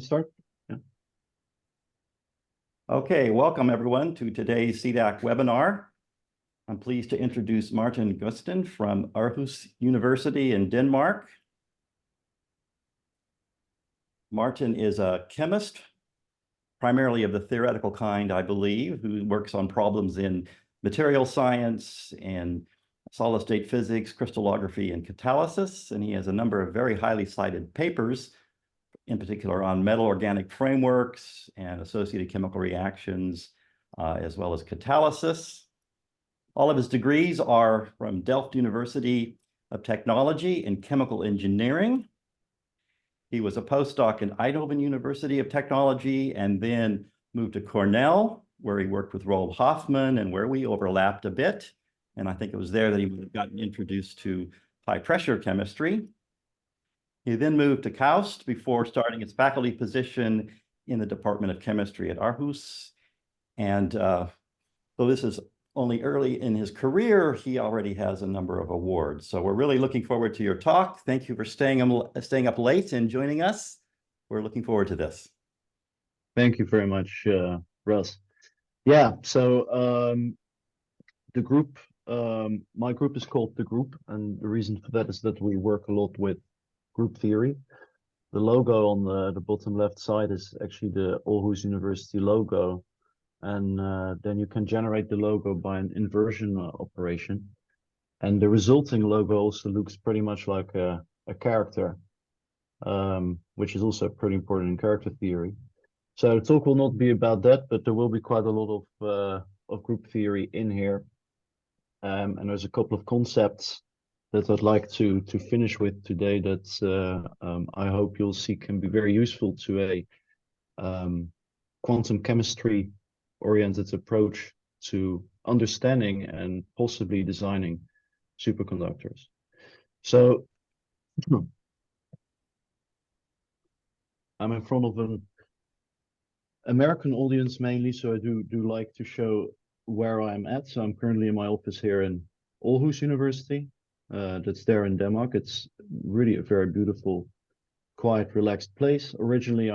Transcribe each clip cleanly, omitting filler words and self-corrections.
Start? Yeah. Okay, welcome everyone to today's CDAC webinar. I'm pleased to introduce Maarten Goesten from Aarhus University in Denmark. Maarten is a chemist, primarily of the theoretical kind, I believe, who works on problems in material science and solid state physics, crystallography, and catalysis. And he has a number of very highly cited papers, in particular on metal organic frameworks and associated chemical reactions, as well as catalysis. All of his degrees are from Delft University of Technology in chemical engineering. He was a postdoc in Eindhoven University of Technology and then moved to Cornell, where he worked with Roald Hoffmann and where we overlapped a bit. And I think it was there that he would have gotten introduced to high pressure chemistry. He then moved to KAUST before starting his faculty position in the Department of Chemistry at Aarhus. And though this is only early in his career, he already has a number of awards. So we're really looking forward to your talk. Thank you for staying up late and joining us. We're looking forward to this. Thank you very much, Russ. Yeah, so the group, my group is called The Group, and the reason for that is that we work a lot with group theory. The logo on the bottom left side is actually the Aarhus University logo. And then you can generate the logo by an inversion operation. And the resulting logo also looks pretty much like a character, which is also pretty important in character theory. So the talk will not be about that, but there will be quite a lot of group theory in here. And there's a couple of concepts that I'd like to finish with today that I hope you'll see can be very useful to a quantum chemistry oriented approach to understanding and possibly designing superconductors. So I'm in front of an American audience mainly, so I do like to show where I'm at. So I'm currently in my office here in Aarhus University. That's there in Denmark. It's really a very beautiful, quiet, relaxed place. Originally,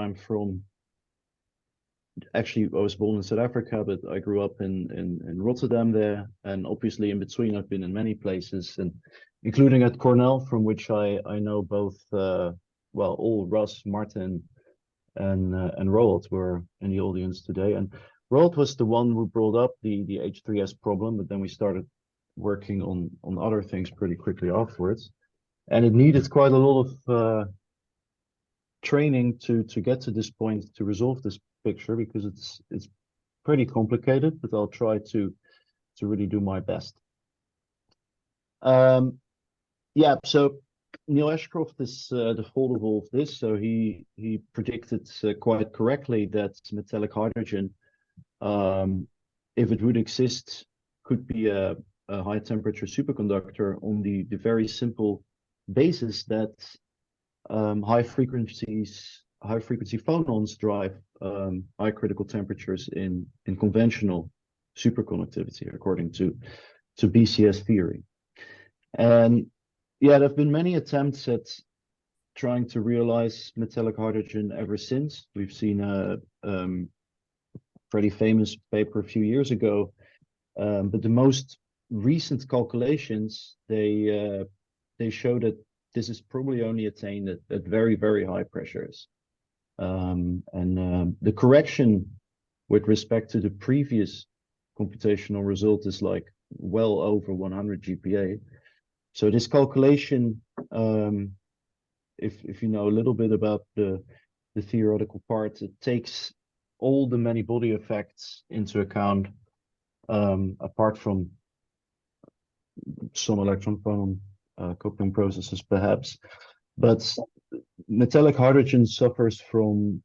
actually, I was born in South Africa, but I grew up in Rotterdam there. And obviously in between, I've been in many places, and including at Cornell, from which I know both, well, all Russ, Maarten, and Roald were in the audience today. And Roald was the one who brought up the H3S problem, but then we started working on other things pretty quickly afterwards. And it needed quite a lot of training to get to this point to resolve this picture, because it's pretty complicated, but I'll try to really do my best. Yeah, so Neil Ashcroft is the father of all of this. So he predicted quite correctly that metallic hydrogen, if it would exist, could be a high temperature superconductor on the very simple basis that high frequency phonons drive high critical temperatures in conventional superconductivity, according to BCS theory. And yeah, there have been many attempts at trying to realize metallic hydrogen ever since. We've seen a pretty famous paper a few years ago, but the most recent calculations, they show that this is probably only attained at very, very high pressures. The correction with respect to the previous computational result is like well over 100 GPa. So this calculation, if you know a little bit about the theoretical part, it takes all the many body effects into account, apart from some electron phonon coupling processes perhaps. But metallic hydrogen suffers from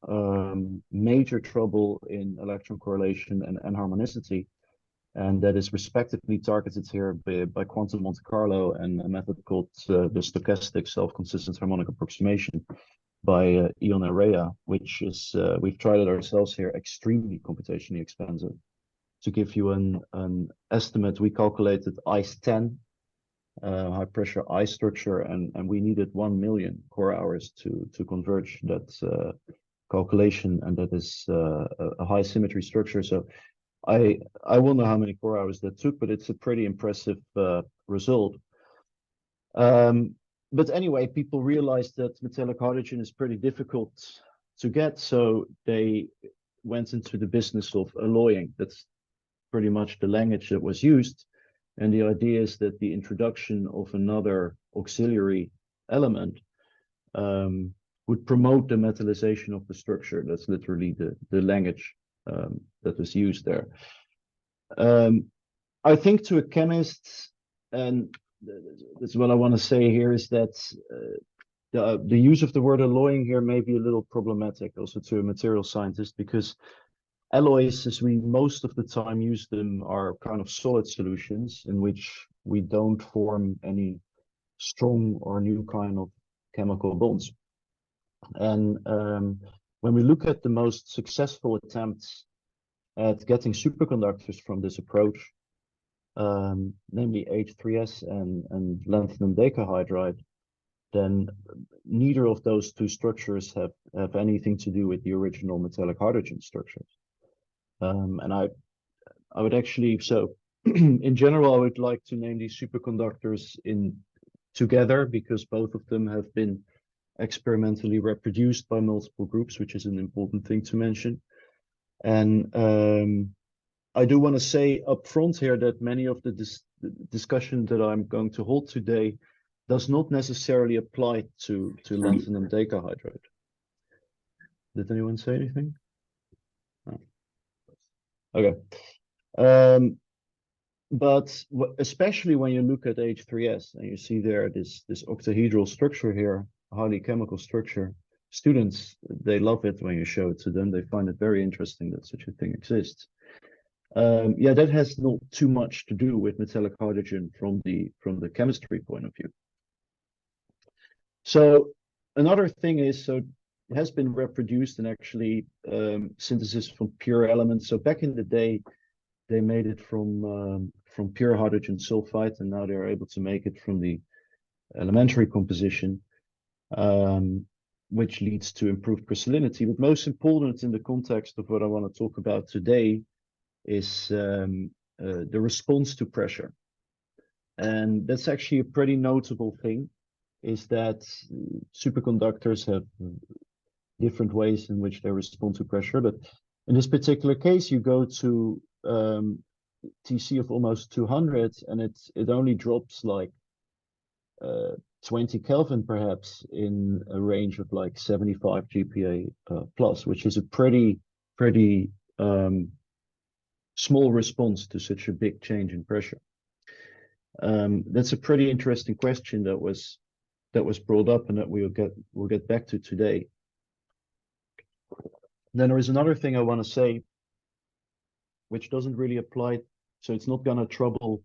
major trouble in electron correlation and harmonicity, and that is respectively targeted here by quantum Monte Carlo and a method called the stochastic self-consistent harmonic approximation by Ion and Rea, which is, we've tried it ourselves here, extremely computationally expensive. To give you an estimate, we calculated ICE-10, high pressure I structure, and we needed 1 million core hours to converge that calculation, and that is a high symmetry structure. So I wonder how many core hours that took, but it's a pretty impressive result. But anyway, people realized that metallic hydrogen is pretty difficult to get, so they went into the business of alloying. That's pretty much the language that was used. And the idea is that the introduction of another auxiliary element would promote the metallization of the structure. That's literally the language that was used there. I think to a chemist, and that's what I want to say here, is that the use of the word alloying here may be a little problematic also to a material scientist, because alloys, as we most of the time use them, are kind of solid solutions in which we don't form any strong or new kind of chemical bonds. And when we look at the most successful attempts at getting superconductors from this approach, namely H3S and lanthanum decahydride, then neither of those two structures have anything to do with the original metallic hydrogen structures. And I would actually, so in general, I would like to name these superconductors together, because both of them have been experimentally reproduced by multiple groups, which is an important thing to mention. And I do want to say up front here that many of the discussion that I'm going to hold today does not necessarily apply to lanthanum decahydride. Did anyone say anything? No. Okay. But especially when you look at H3S and you see there this octahedral structure here, highly chemical structure, students, they love it when you show it to them. They find it very interesting that such a thing exists. Yeah, that has not too much to do with metallic hydrogen from the chemistry point of view. So another thing is, so it has been reproduced in actually synthesis from pure elements. So back in the day, they made it from pure hydrogen sulfide, and now they're able to make it from the elementary composition, which leads to improved crystallinity. But most important in the context of what I want to talk about today is the response to pressure. And that's actually a pretty notable thing, is that superconductors have different ways in which they respond to pressure. But in this particular case, you go to TC of almost 200, and it only drops like 20 Kelvin perhaps in a range of like 75 GPa plus, which is a pretty small response to such a big change in pressure. That's a pretty interesting question that was brought up, and that we'll get back to today. Then there is another thing I want to say, which doesn't really apply, so it's not going to trouble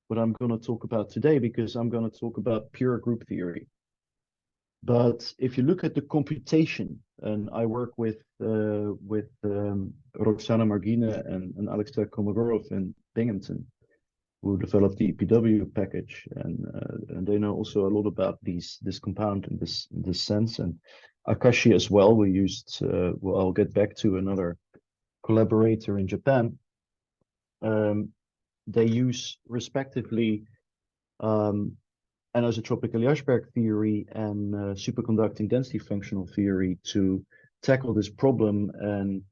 what I'm going to talk about today, because I'm going to talk about pure group theory. But if you look at the computation, and I work with Roxana Margina and Alexei Kolmogorov in Binghamton, who developed the EPW package, and they know also a lot about this compound in this sense, and Akashi as well. We used well, I'll get back to another collaborator in Japan. They use respectively anisotropic Eliashberg theory and superconducting density functional theory to tackle this problem, and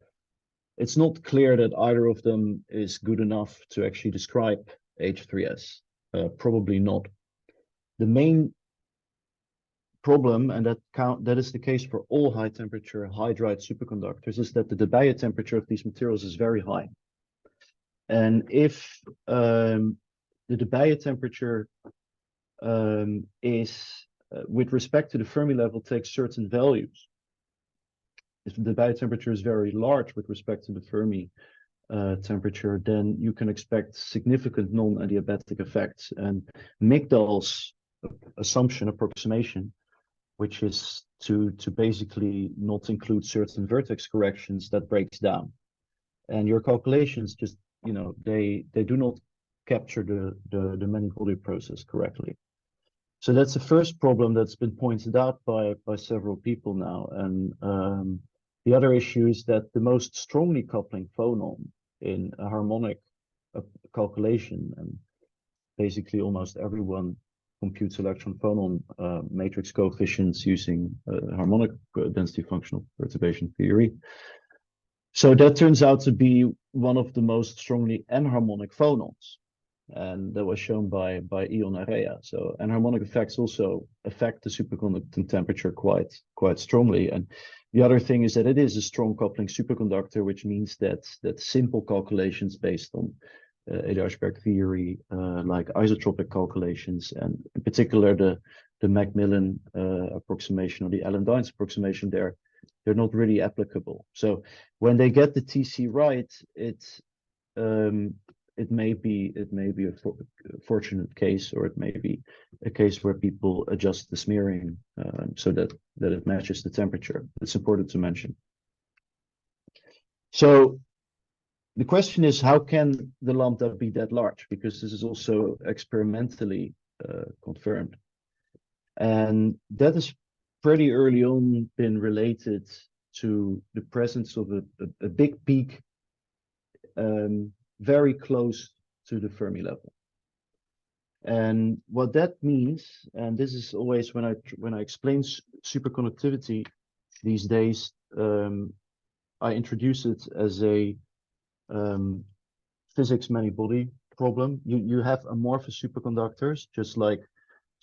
it's not clear that either of them is good enough to actually describe H3S. Probably not. The main problem, and that is the case for all high temperature hydride superconductors, is that the Debye temperature of these materials is very high. And if the Debye temperature is with respect to the Fermi level takes certain values, if the Debye temperature is very large with respect to the Fermi temperature, then you can expect significant non-adiabatic effects. And Migdal's approximation, which is to basically not include certain vertex corrections, that breaks down. And your calculations just, they do not capture the many-body process correctly. So that's the first problem that's been pointed out by several people now. And The other issue is that the most strongly coupling phonon in a harmonic calculation, and basically almost everyone computes electron phonon matrix coefficients using harmonic density functional perturbation theory. So that turns out to be one of the most strongly enharmonic phonons. And that was shown by Ion Area. So enharmonic effects also affect the superconducting temperature quite strongly. And the other thing is that it is a strong coupling superconductor, which means that simple calculations based on Edersberg theory, like isotropic calculations, and in particular the Macmillan approximation or the Allen-Dines approximation, they're not really applicable. So when they get the TC right, it may be a fortunate case, or it may be a case where people adjust the smearing so that it matches the temperature. It's important to mention. So the question is, how can the lambda be that large? Because this is also experimentally confirmed. And that has pretty early on been related to the presence of a big peak very close to the Fermi level. And what that means, and this is always when I explain superconductivity these days, I introduce it as a physics many-body problem. You have amorphous superconductors, just like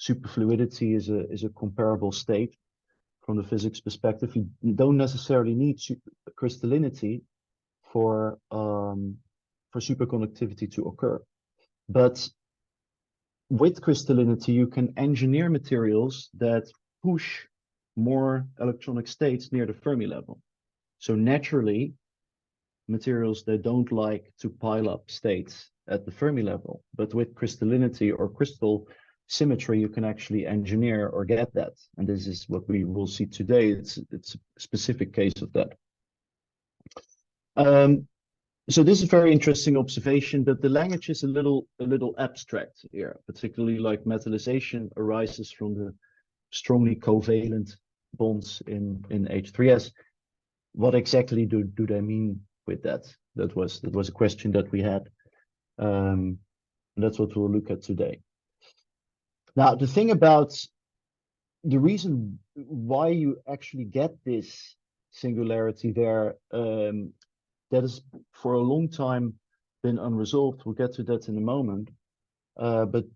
superfluidity is a comparable state from the physics perspective. You don't necessarily need crystallinity for superconductivity to occur. But with crystallinity, you can engineer materials that push more electronic states near the Fermi level. So naturally, materials that don't like to pile up states at the Fermi level, but with crystallinity or crystal symmetry, you can actually engineer or get that. And this is what we will see today. It's a specific case of that. So this is a very interesting observation, but the language is a little abstract here, particularly like metallization arises from the strongly covalent bonds in H3s. What exactly do they mean with that? That was a question that we had. And that's what we'll look at today. Now, the thing about the reason why you actually get this singularity there, that has for a long time been unresolved. We'll get to that in a moment. But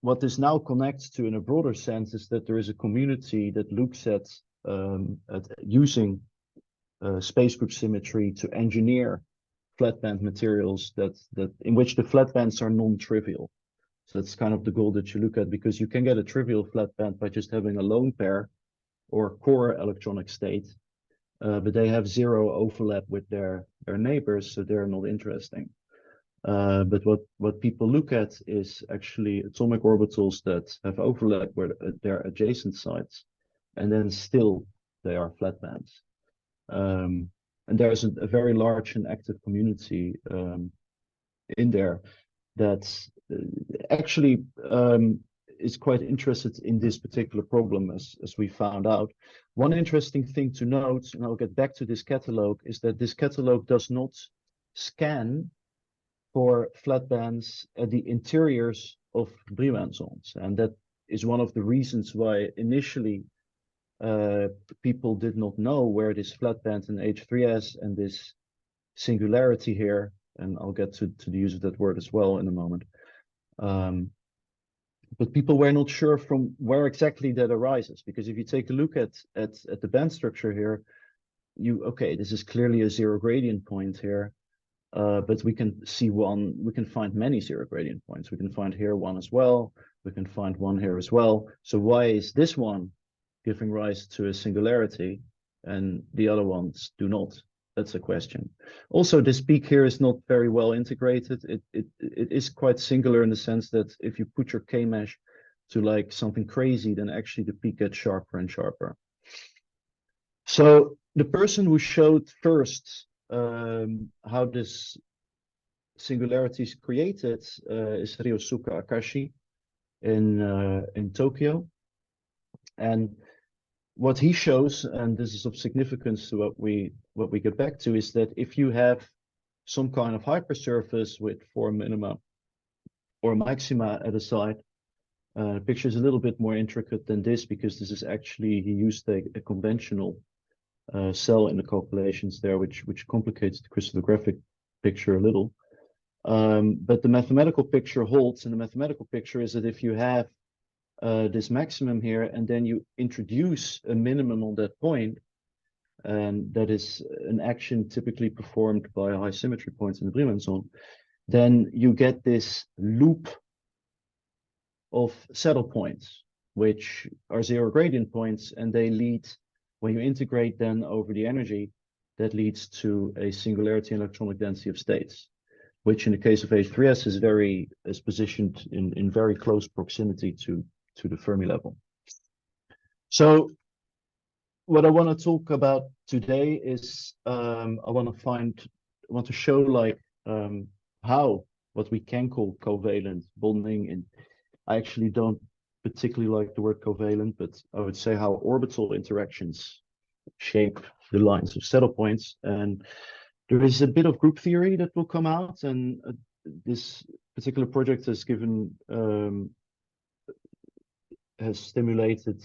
what this now connects to in a broader sense is that there is a community that looks at using space group symmetry to engineer flat band materials that in which the flat bands are non-trivial. So that's kind of the goal that you look at, because you can get a trivial flat band by just having a lone pair or core electronic state. But they have zero overlap with their neighbors, so they're not interesting. But what people look at is actually atomic orbitals that have overlap with their adjacent sites, and then still they are flat bands. And there's a very large and active community in there that actually is quite interested in this particular problem, as we found out. One interesting thing to note, and I'll get back to this catalog, is that this catalog does not scan for flat bands at the interiors of Brillouin zones. And that is one of the reasons why initially people did not know where this flat band in H3s and this singularity here, and I'll get to the use of that word as well in a moment. But people were not sure from where exactly that arises, because if you take a look at the band structure here, okay, this is clearly a zero gradient point here, but we can find many zero gradient points. We can find here one as well. We can find one here as well. So why is this one giving rise to a singularity and the other ones do not? That's a question. Also, this peak here is not very well integrated. It is quite singular in the sense that if you put your K-mesh to like something crazy, then actually the peak gets sharper and sharper. So the person who showed first how this singularity is created is Ryosuke Akashi in Tokyo. And what he shows, and this is of significance to what we get back to, is that if you have some kind of hypersurface with 4 minima or maxima at a site, the picture is a little bit more intricate than this, because this is actually, he used a conventional cell in the calculations there, which complicates the crystallographic picture a little. But the mathematical picture holds, and the mathematical picture is that if you have this maximum here, and then you introduce a minimum on that point, and that is an action typically performed by high symmetry points in the Riemann zone, then you get this loop of saddle points, which are zero gradient points, and they lead, when you integrate then over the energy, that leads to a singularity in electronic density of states, which in the case of H3s is positioned in very close proximity to the Fermi level. So what I want to talk about today is I want to show like how what we can call covalent bonding, and I actually don't particularly like the word covalent, but I would say how orbital interactions shape the lines of saddle points. And there is a bit of group theory that will come out, and this particular project has stimulated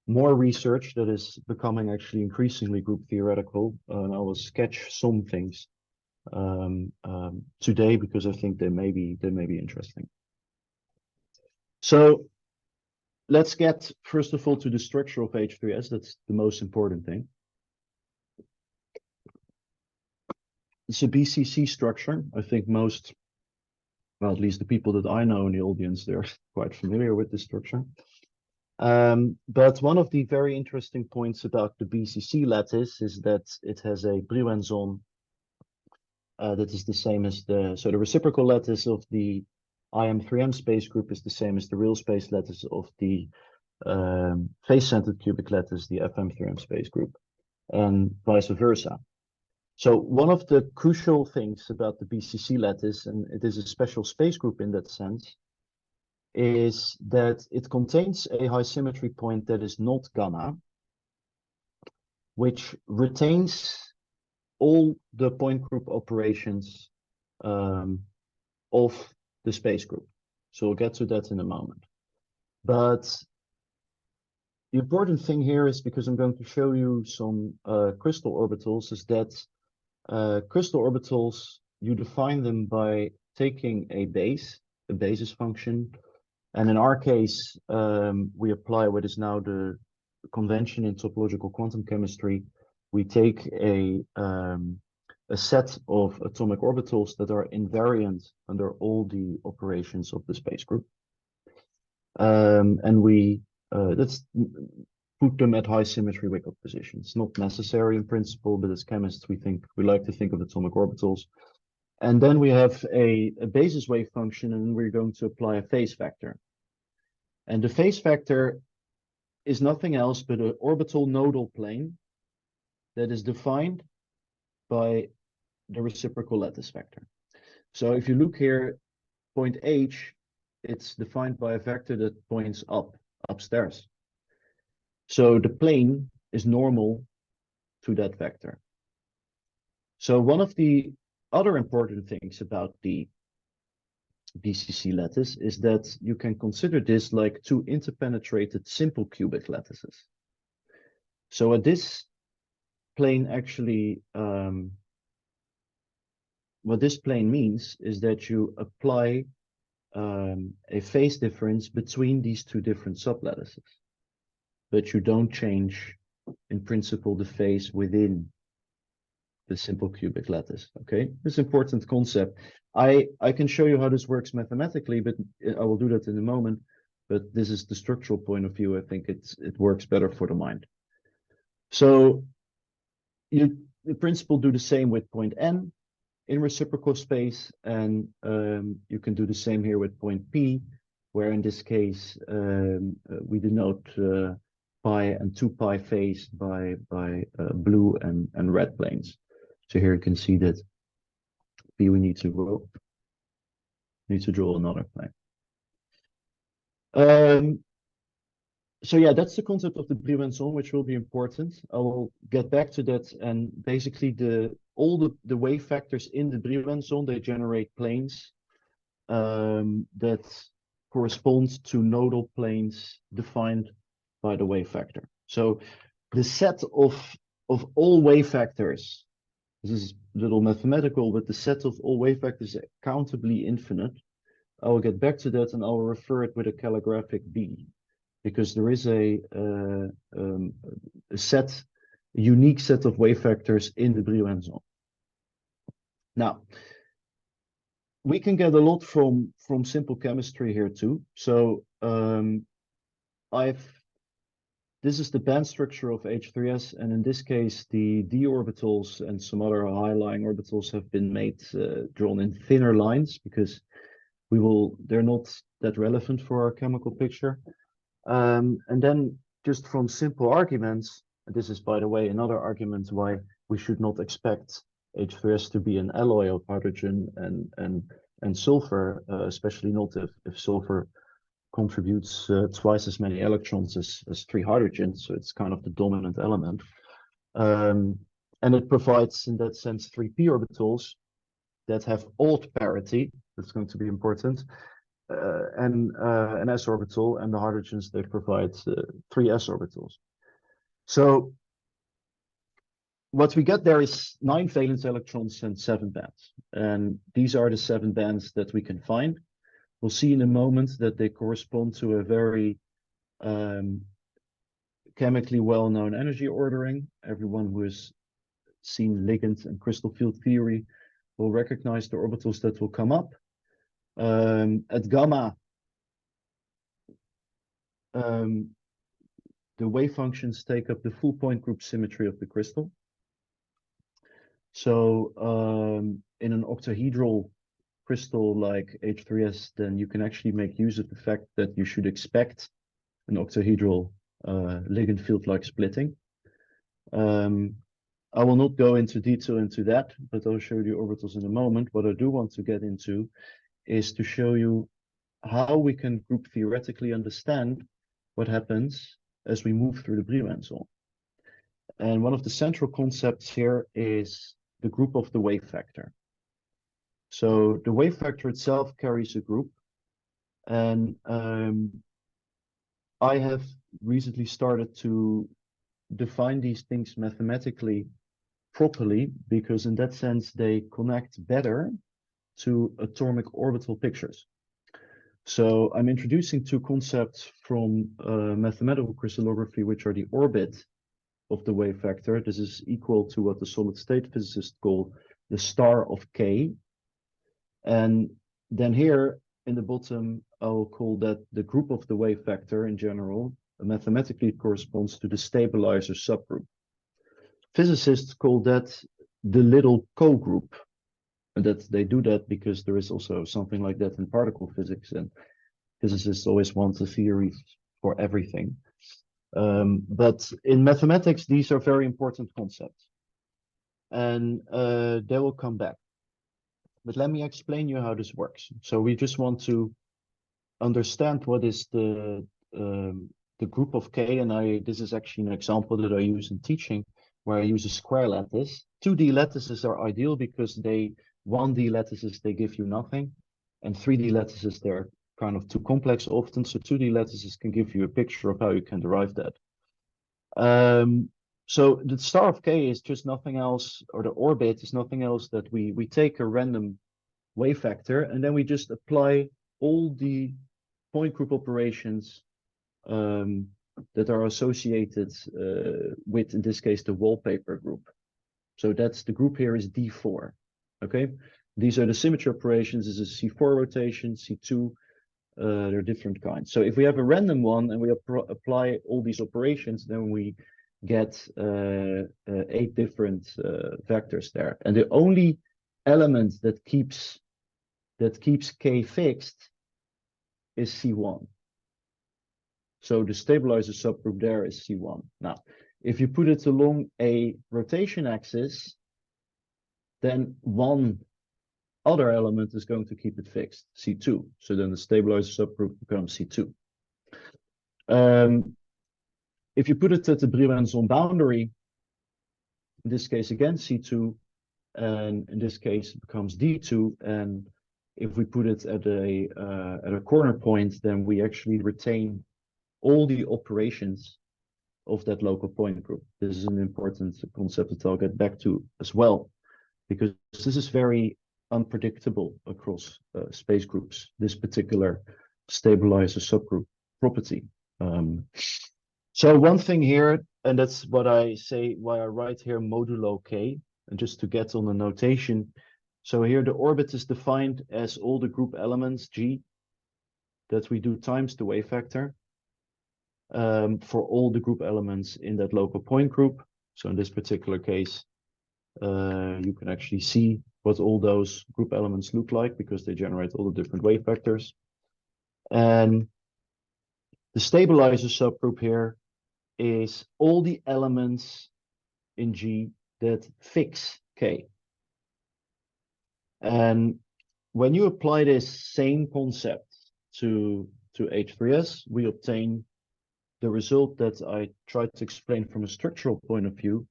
more research that is becoming actually increasingly group theoretical. And I will sketch some things today because I think they may be interesting. So let's get first of all to the structure of H3s. That's the most important thing. It's a BCC structure. I think most, well, at least the people that I know in the audience, they're quite familiar with this structure. But one of the very interesting points about the BCC lattice is that it has a Brillouin zone that is the same as so the reciprocal lattice of the IM3M space group is the same as the real space lattice of the face-centered cubic lattice, the FM3M space group, and vice versa. So one of the crucial things about the BCC lattice, and it is a special space group in that sense, is that it contains a high symmetry point that is not gamma, which retains all the point group operations of the space group. So we'll get to that in a moment. But the important thing here is, because I'm going to show you some crystal orbitals, is that crystal orbitals, you define them by taking a basis function. And in our case, we apply what is now the convention in topological quantum chemistry. We take a set of atomic orbitals that are invariant under all the operations of the space group. And we let's put them at high symmetry Wyckoff positions. Not necessary in principle, but as chemists, we like to think of atomic orbitals. And then we have a basis wave function, and we're going to apply a phase vector. And the phase vector is nothing else but an orbital nodal plane that is defined by the reciprocal lattice vector. So if you look here, point H, it's defined by a vector that points upstairs. So the plane is normal to that vector. So one of the other important things about the BCC lattice is that you can consider this like two interpenetrated simple cubic lattices. So at this plane actually, what this plane means is that you apply a phase difference between these two different sublattices, but you don't change in principle the phase within the simple cubic lattice. Okay, this important concept. I can show you how this works mathematically, but I will do that in a moment. But this is the structural point of view. I think it works better for the mind. So you in principle do the same with point N in reciprocal space, and you can do the same here with point P, where in this case we denote pi and 2 pi phase by blue and red planes. So here you can see that P we need to draw another plane. So yeah, that's the concept of the Brillouin zone, which will be important. I will get back to that. And basically, all the wave factors in the Brillouin zone, they generate planes that correspond to nodal planes defined by the wave factor. So the set of all wave factors, this is a little mathematical, but the set of all wave factors is countably infinite. I will get back to that, and I will refer it with a calligraphic B, because there is a unique set of wave factors in the Brillouin zone. Now, we can get a lot from simple chemistry here too. So this is the band structure of H3s, and in this case, the d orbitals and some other high-lying orbitals have been made drawn in thinner lines because they're not that relevant for our chemical picture. And then just from simple arguments, this is, by the way, another argument why we should not expect H3s to be an alloy of hydrogen and sulfur, especially not if sulfur contributes twice as many electrons as 3 hydrogens, so it's kind of the dominant element. And it provides, in that sense, 3 p orbitals that have odd parity. That's going to be important. And an s orbital, and the hydrogens, they provide 3 s orbitals. So what we get there is 9 valence electrons and 7 bands. And these are the 7 bands that we can find. We'll see in a moment that they correspond to a very chemically well-known energy ordering. Everyone who has seen ligand and crystal field theory will recognize the orbitals that will come up. At gamma, the wave functions take up the full point group symmetry of the crystal. So in an octahedral crystal like H3s, then you can actually make use of the fact that you should expect an octahedral ligand field-like splitting. I will not go into detail into that, but I'll show you orbitals in a moment. What I do want to get into is to show you how we can group theoretically understand what happens as we move through the Brillouin zone. And one of the central concepts here is the group of the wave factor. So the wave factor itself carries a group, and I have recently started to define these things mathematically properly, because in that sense they connect better to atomic orbital pictures. So I'm introducing 2 concepts from mathematical crystallography, which are the orbit of the wave factor. This is equal to what the solid state physicists call the star of K. And then here in the bottom, I will call that the group of the wave factor in general. Mathematically, it corresponds to the stabilizer subgroup. Physicists call that the little co-group. And that they do that because there is also something like that in particle physics, and physicists always want a theory for everything. But in mathematics, these are very important concepts, and they will come back. But let me explain you how this works. So we just want to understand what is the group of K, and this is actually an example that I use in teaching, where I use a square lattice. 2D lattices are ideal because 1D lattices, they give you nothing, and 3D lattices, they're kind of too complex often. So 2D lattices can give you a picture of how you can derive that. So the star of K is just nothing else, or the orbit is nothing else that we take a random wave factor, and then we just apply all the point group operations that are associated with, in this case, the wallpaper group. So that's the group here is D4. Okay, these are the symmetry operations. This is C4 rotation, C2. They're different kinds. So if we have a random one and we apply all these operations, then we get 8 different vectors there. And the only element that keeps K fixed is C1. So the stabilizer subgroup there is C1. Now, if you put it along a rotation axis, then one other element is going to keep it fixed, C2. So then the stabilizer subgroup becomes C2. if you put it at the Brillouin boundary, in this case again C2, and in this case it becomes D2, and if we put it at a corner point, then we actually retain all the operations of that local point group. This is an important concept that I'll get back to as well, because this is very unpredictable across space groups, this particular stabilizer subgroup property. So one thing here, and that's what I say, why I write here modulo K, and just to get on the notation. So here the orbit is defined as all the group elements G that we do times the wave factor for all the group elements in that local point group. So in this particular case, you can actually see what all those group elements look like because they generate all the different wave vectors. And the stabilizer subgroup here is all the elements in G that fix K. And when you apply this same concept to H3S, we obtain the result that I tried to explain from a structural point of view,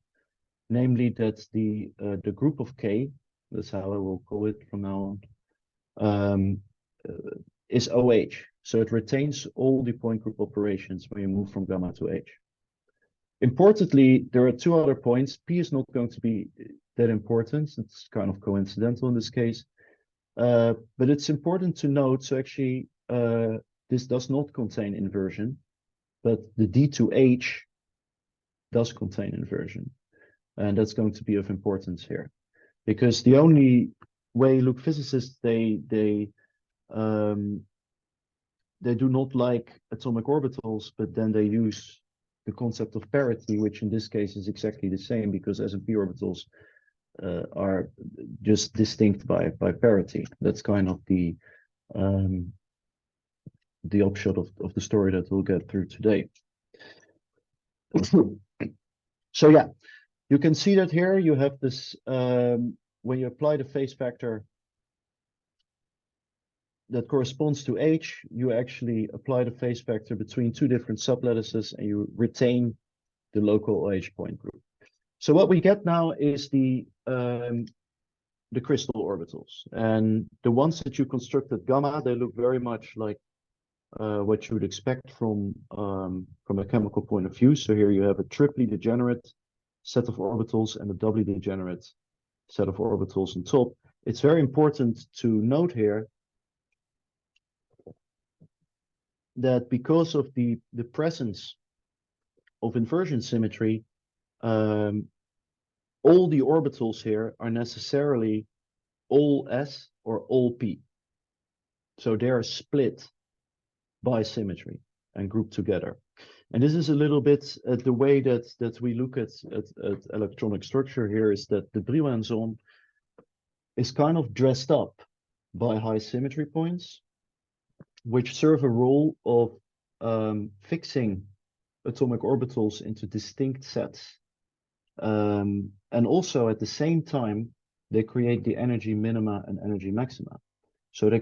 namely that the group of K, that's how I will call it from now on, is OH. So it retains all the point group operations when you move from gamma to H. Importantly, there are two other points. P is not going to be that important. It's kind of coincidental in this case. But it's important to note, so actually, this does not contain inversion, but the D2H does contain inversion. And that's going to be of importance here. Because the only way, look, physicists, they do not like atomic orbitals, but then they use the concept of parity, which in this case is exactly the same, because S&P orbitals are just distinct by parity. That's kind of the upshot of the story that we'll get through today. So yeah, you can see that here you have this, when you apply the phase factor that corresponds to H, you actually apply the phase factor between two different sublattices and you retain the local OH point group. So what we get now is the crystal orbitals, and the ones that you construct at gamma, they look very much like what you would expect from a chemical point of view. So here you have a triply degenerate set of orbitals and a doubly degenerate set of orbitals on top. It's very important to note here that because of the presence of inversion symmetry, all the orbitals here are necessarily all S or all P. So they are split by symmetry and grouped together. And this is a little bit the way that we look at electronic structure here, is that the Brillouin zone is kind of dressed up by high symmetry points, which serve a role of fixing atomic orbitals into distinct sets. And also at the same time, they create the energy minima and energy maxima. So they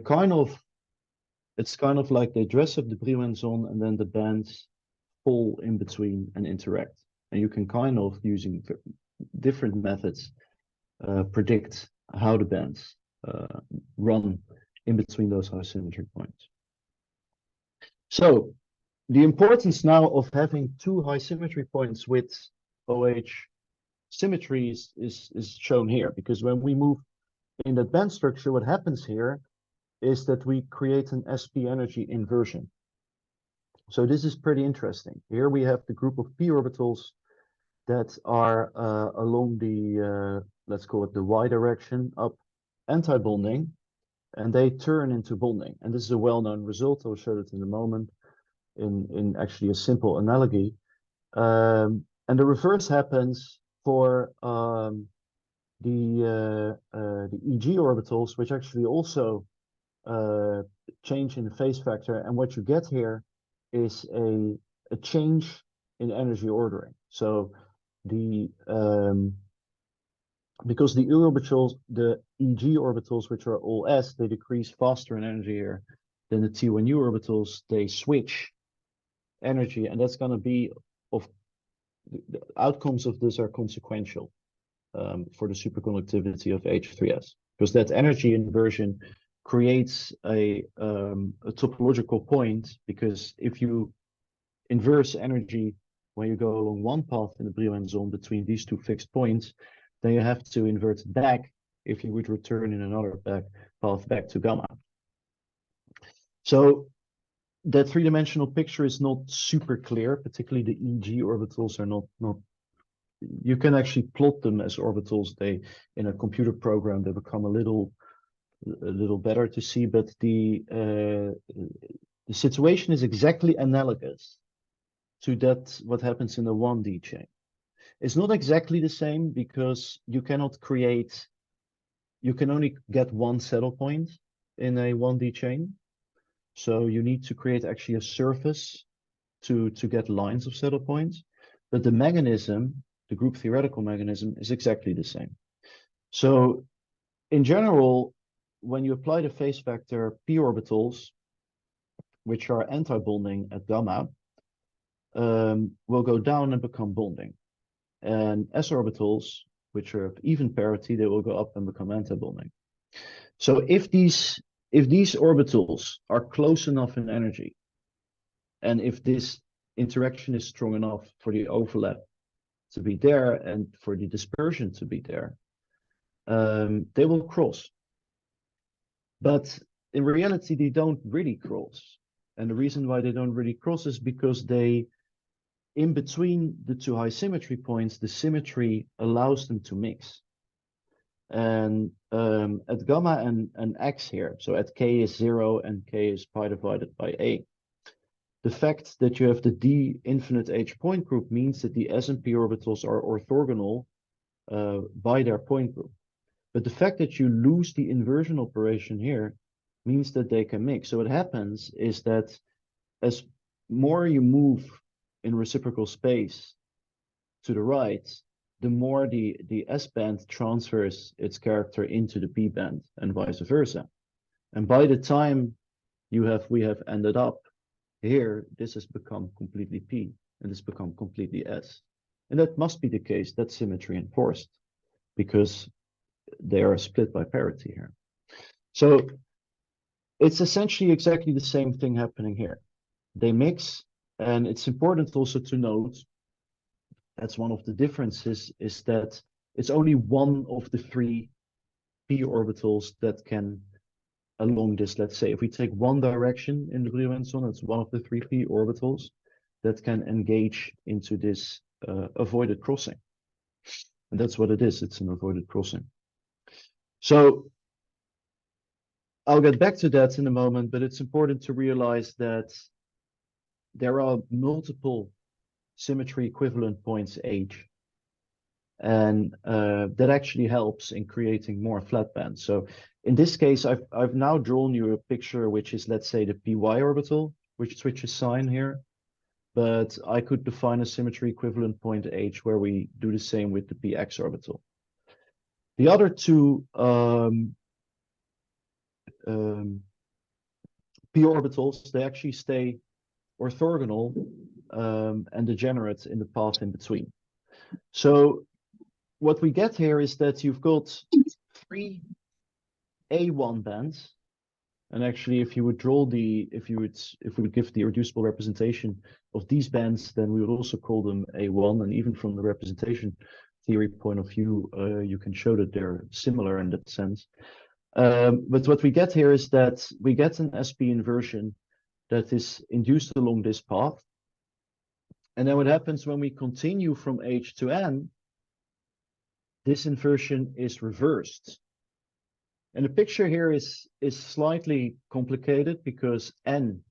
it's kind of like they dress up the Brillouin zone and then the bands fall in between and interact. And you can kind of, using different methods, predict how the bands run in between those high symmetry points. So the importance now of having two high symmetry points with OH symmetry is shown here, because when we move in that band structure, what happens here is that we create an SP energy inversion. So this is pretty interesting. Here we have the group of p orbitals that are along the, let's call it the y direction, up anti-bonding, and they turn into bonding. And this is a well-known result. I'll show it in a moment in actually a simple analogy. And the reverse happens for the EG orbitals, which actually also change in the phase factor. And what you get here is a change in energy ordering. So the because the orbitals, the EG orbitals, which are all S, they decrease faster in energy here than the T1U orbitals. They switch energy, and that's going to be of the outcomes of this are consequential for the superconductivity of H3s, because that energy inversion creates a topological point, because if you inverse energy when you go along one path in the Brillouin zone between these two fixed points, then you have to invert it back if you would return in another path back to gamma. So that three-dimensional picture is not super clear, particularly the EG orbitals are not you can actually plot them as orbitals. They, in a computer program, they become a little better to see, but the situation is exactly analogous to that what happens in a 1D chain. It's not exactly the same because you cannot create, you can only get one saddle point in a 1D chain. So you need to create actually a surface to get lines of saddle points. But the mechanism, the group theoretical mechanism, is exactly the same. So in general, when you apply the phase vector, p orbitals, which are anti-bonding at gamma, will go down and become bonding. And s orbitals, which are of even parity, they will go up and become anti-bonding. So if these orbitals are close enough in energy, and if this interaction is strong enough for the overlap to be there and for the dispersion to be there, they will cross. But in reality, they don't really cross. And the reason why they don't really cross is because they, in between the two high symmetry points, the symmetry allows them to mix. And at gamma and x here, so at k is 0 and k is pi divided by a, the fact that you have the d infinite h point group means that the s and p orbitals are orthogonal by their point group. But the fact that you lose the inversion operation here means that they can mix. So what happens is that as more you move in reciprocal space to the right, the more the S band transfers its character into the P band and vice versa. And by the time we have ended up here, this has become completely P and it's become completely S. And that must be the case. That's symmetry enforced because they are split by parity here. So it's essentially exactly the same thing happening here. They mix, and it's important also to note, that's one of the differences, is that it's only one of the three p orbitals that can, along this, let's say, if we take one direction in the Brillouin zone, it's one of the three p orbitals that can engage into this avoided crossing. And that's what it is, it's an avoided crossing. So I'll get back to that in a moment, but it's important to realize that there are multiple symmetry equivalent points H, and that actually helps in creating more flat bands. So in this case, I've now drawn you a picture which is, let's say, the py orbital, which switches sign here, but I could define a symmetry equivalent point H where we do the same with the px orbital. The other two p orbitals, they actually stay orthogonal and degenerate in the path in between. So what we get here is that you've got three A1 bands. And actually, if you would draw if we would give the irreducible representation of these bands, then we would also call them A1. And even from the representation theory point of view, you can show that they're similar in that sense. But what we get here is that we get an SP inversion that is induced along this path. And then what happens when we continue from H to N, this inversion is reversed. And the picture here is slightly complicated because N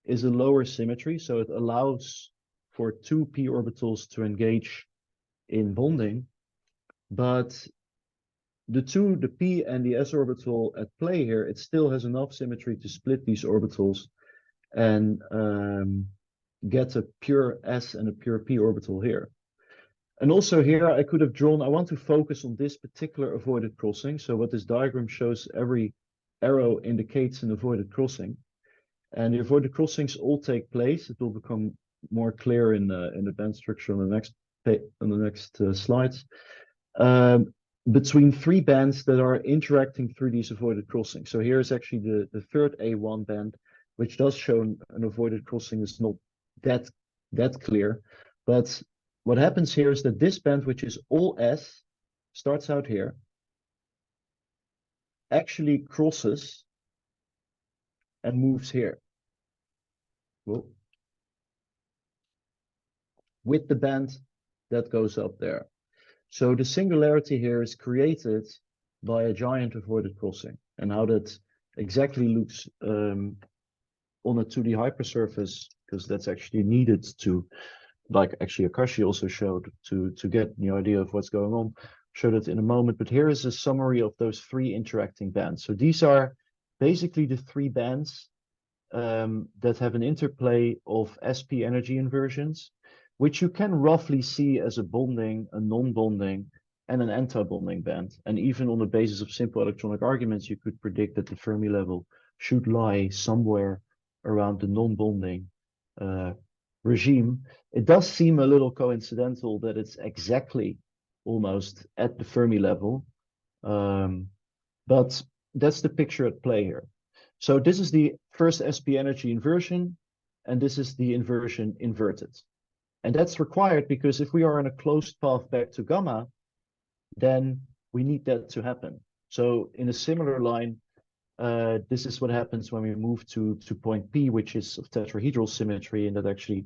is a lower symmetry, so it allows for two p orbitals to engage in bonding. But the p and the s orbital at play here, it still has enough symmetry to split these orbitals and get a pure s and a pure p orbital here. And also here, I could have drawn, I want to focus on this particular avoided crossing. So what this diagram shows, every arrow indicates an avoided crossing. And the avoided crossings all take place. It will become more clear in the band structure on the next slides. Between three bands that are interacting through these avoided crossings. So here is actually the third A1 band, which does show an avoided crossing is not that clear. But what happens here is that this band, which is all S, starts out here, actually crosses and moves here. Well, with the band that goes up there. So the singularity here is created by a giant avoided crossing. And how that exactly looks on a 2D hypersurface, because that's actually needed to, like actually Akashi also showed, to get the idea of what's going on, showed it in a moment. But here is a summary of those three interacting bands. So these are basically the three bands that have an interplay of SP energy inversions, which you can roughly see as a bonding, a non-bonding, and an anti-bonding band. And even on the basis of simple electronic arguments, you could predict that the Fermi level should lie somewhere around the non-bonding regime. It does seem a little coincidental that it's exactly almost at the Fermi level, but that's the picture at play here. So this is the first SP energy inversion, and this is the inversion inverted. And that's required because if we are in a closed path back to gamma, then we need that to happen. So in a similar line, this is what happens when we move to point P, which is of tetrahedral symmetry, and that actually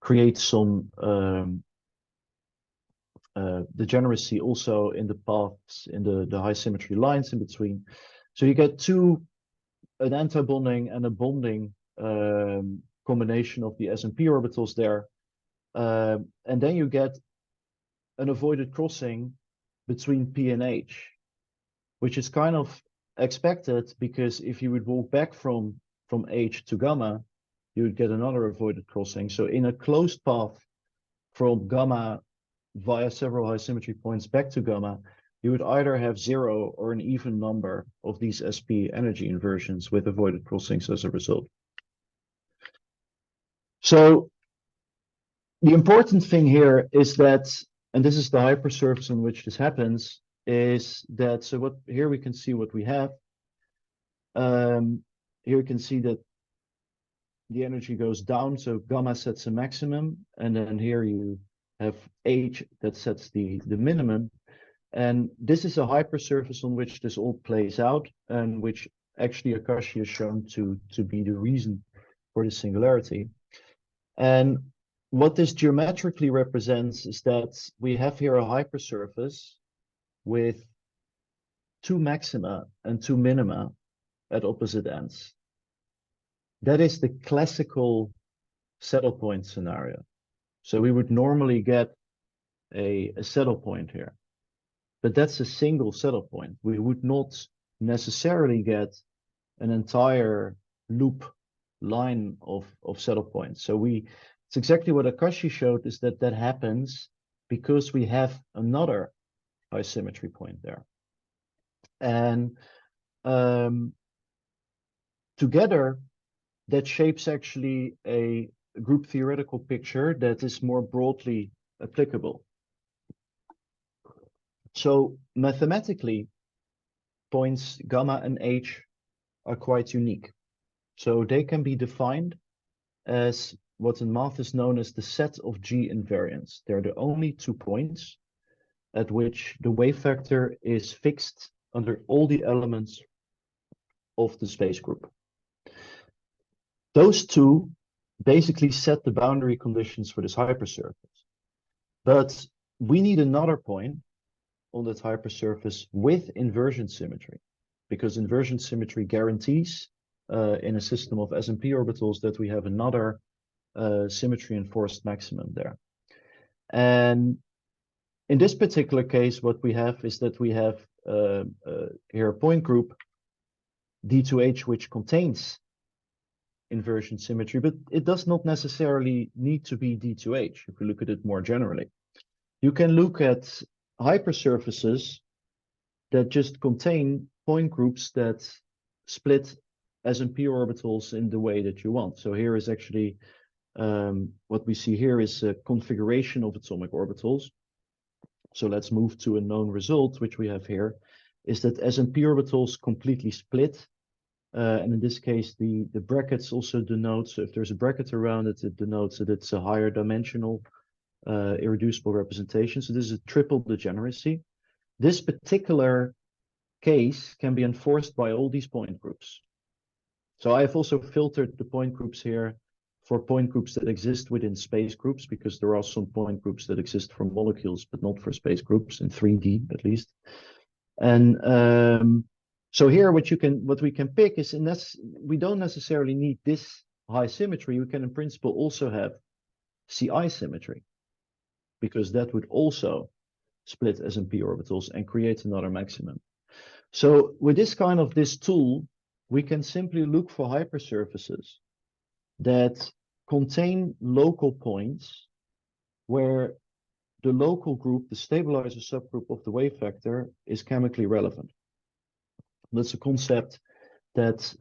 creates some degeneracy also in the paths, in the high symmetry lines in between. So you get an anti-bonding and a bonding combination of the S and P orbitals there. And then you get an avoided crossing between P and H, which is kind of expected because if you would walk back from H to gamma, you would get another avoided crossing. So in a closed path from gamma via several high symmetry points back to gamma, you would either have 0 or an even number of these SP energy inversions with avoided crossings as a result. So the important thing here is that, and this is the hypersurface in which this happens, is that, so what, here we can see what we have. Here you can see that the energy goes down, so gamma sets a maximum, and then here you have H that sets the minimum. And this is a hypersurface on which this all plays out, and which actually Akashi has shown to be the reason for the singularity. And what this geometrically represents is that we have here a hypersurface with two maxima and two minima at opposite ends. That is the classical saddle point scenario. So we would normally get a saddle point here, but that's a single saddle point. We would not necessarily get an entire loop line of saddle points. So it's exactly what Akashi showed, is that happens because we have another high symmetry point there. And together, that shapes actually a group theoretical picture that is more broadly applicable. So mathematically, points gamma and H are quite unique. So they can be defined as what in math is known as the set of G invariants. They're the only 2 points at which the wave vector is fixed under all the elements of the space group. Those two basically set the boundary conditions for this hypersurface. But we need another point on that hypersurface with inversion symmetry, because inversion symmetry guarantees in a system of S and P orbitals that we have another symmetry enforced maximum there. And in this particular case, what we have is that we have here a point group D2H, which contains inversion symmetry, but it does not necessarily need to be D2H if we look at it more generally. You can look at hypersurfaces that just contain point groups that split S and P orbitals in the way that you want. So here is actually what we see here is a configuration of atomic orbitals. So let's move to a known result, which we have here, is that S&P orbitals completely split. And in this case, the brackets also denote, so if there's a bracket around it, it denotes that it's a higher dimensional irreducible representation. So this is a triple degeneracy. This particular case can be enforced by all these point groups. So I've also filtered the point groups here for point groups that exist within space groups, because there are some point groups that exist for molecules, but not for space groups in 3D at least. And so here, what we can pick is, we don't necessarily need this high symmetry. We can in principle also have CI symmetry, because that would also split S&P orbitals and create another maximum. So with this tool, we can simply look for hypersurfaces that contain local points where the local group, the stabilizer subgroup of the wave vector, is chemically relevant. That's a concept that,